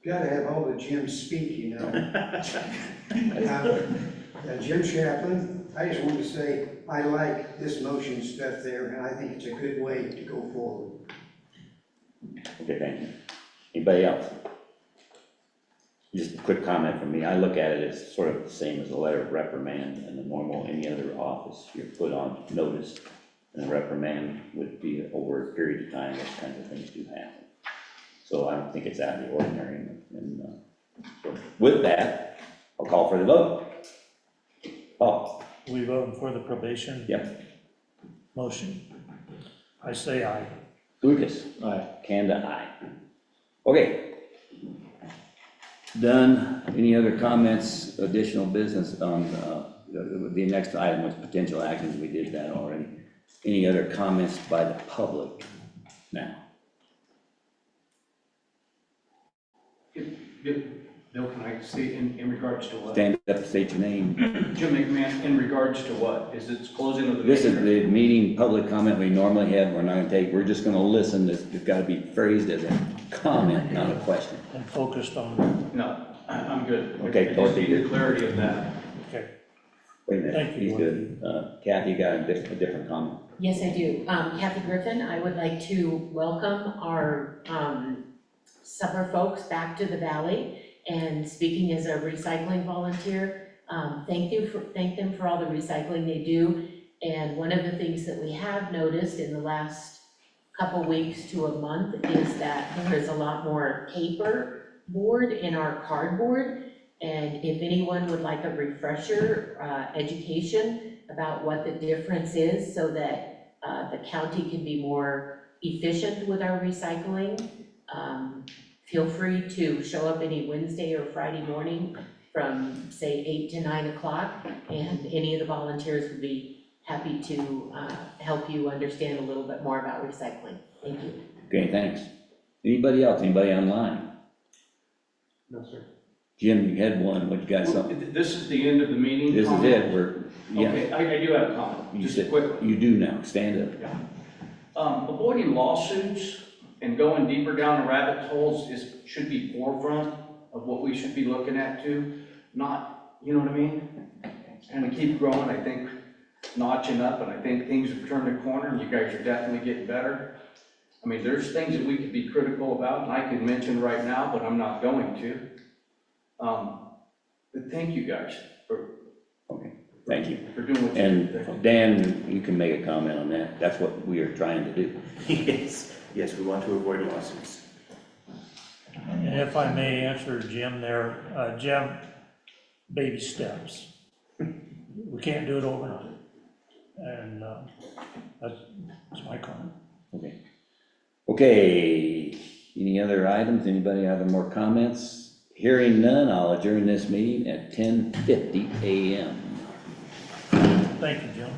Gotta have all the Jims speak, you know. Jim Chaplin, I just wanted to say, I like this motion stuff there, and I think it's a good way to go forward. Okay, thank you. Anybody else? Just a quick comment from me. I look at it as sort of the same as a letter of reprimand and the normal, any other office. You're put on notice, and a reprimand would be over a period of time. Those kinds of things do happen. So I don't think it's out of the ordinary. And so with that, I'll call for the vote. Paul? We voting for the probation? Yep. Motion. I say aye. Lucas? Aye. Kanda, aye. Okay. Done. Any other comments, additional business on, the next item was potential actions. We did that already. Any other comments by the public now? Bill, can I say in regards to what? Stand up, state your name. Jim McMahon, in regards to what? Is it closing of the meeting? This is the meeting, public comment we normally have, we're not gonna take, we're just gonna listen, it's gotta be phrased as a comment, not a question. And focused on, No, I'm good. Okay, I just Dorothy, need the clarity of that. okay. Wait a minute, Thank you, he's good. Kathy, you got a different comment? Yes, I do. Kathy Griffin, I would like to welcome our supper folks back to the valley. And speaking as a recycling volunteer, thank them for all the recycling they do. And one of the things that we have noticed in the last couple weeks to a month is that there is a lot more paper board in our cardboard. And if anyone would like a refresher, education about what the difference is so that the county can be more efficient with our recycling, feel free to show up any Wednesday or Friday morning from, say, 8 to 9 o'clock, and any of the volunteers would be happy to help you understand a little bit more about recycling. Thank you. Okay, thanks. Anybody else, anybody online? No, sir. Jim, you had one, what you got something? This is the end of the meeting? This is comment? it, yeah, Okay, I do have a comment, just a quick one. you do now, stand up. Avoiding lawsuits and going deeper down the rabbit holes should be forefront of what we should be looking at too. Not, you know what I mean? And to keep growing, I think notching up, and I think things have turned a corner and you guys are definitely getting better. I mean, there's things that we could be critical about and I could mention right now, but I'm not going to. But thank you guys for Thank you. doing what you And do. Dan, you can make a comment on that, that's what we are trying to do. Yes, we want to avoid lawsuits. And if I may answer Jim there, Jim, baby steps. We can't do it overnight. And that's my comment. Okay. Okay, any other items, anybody have more comments? Hearing none, I'll adjourn this meeting at 10:50 a.m. Thank you, Jim.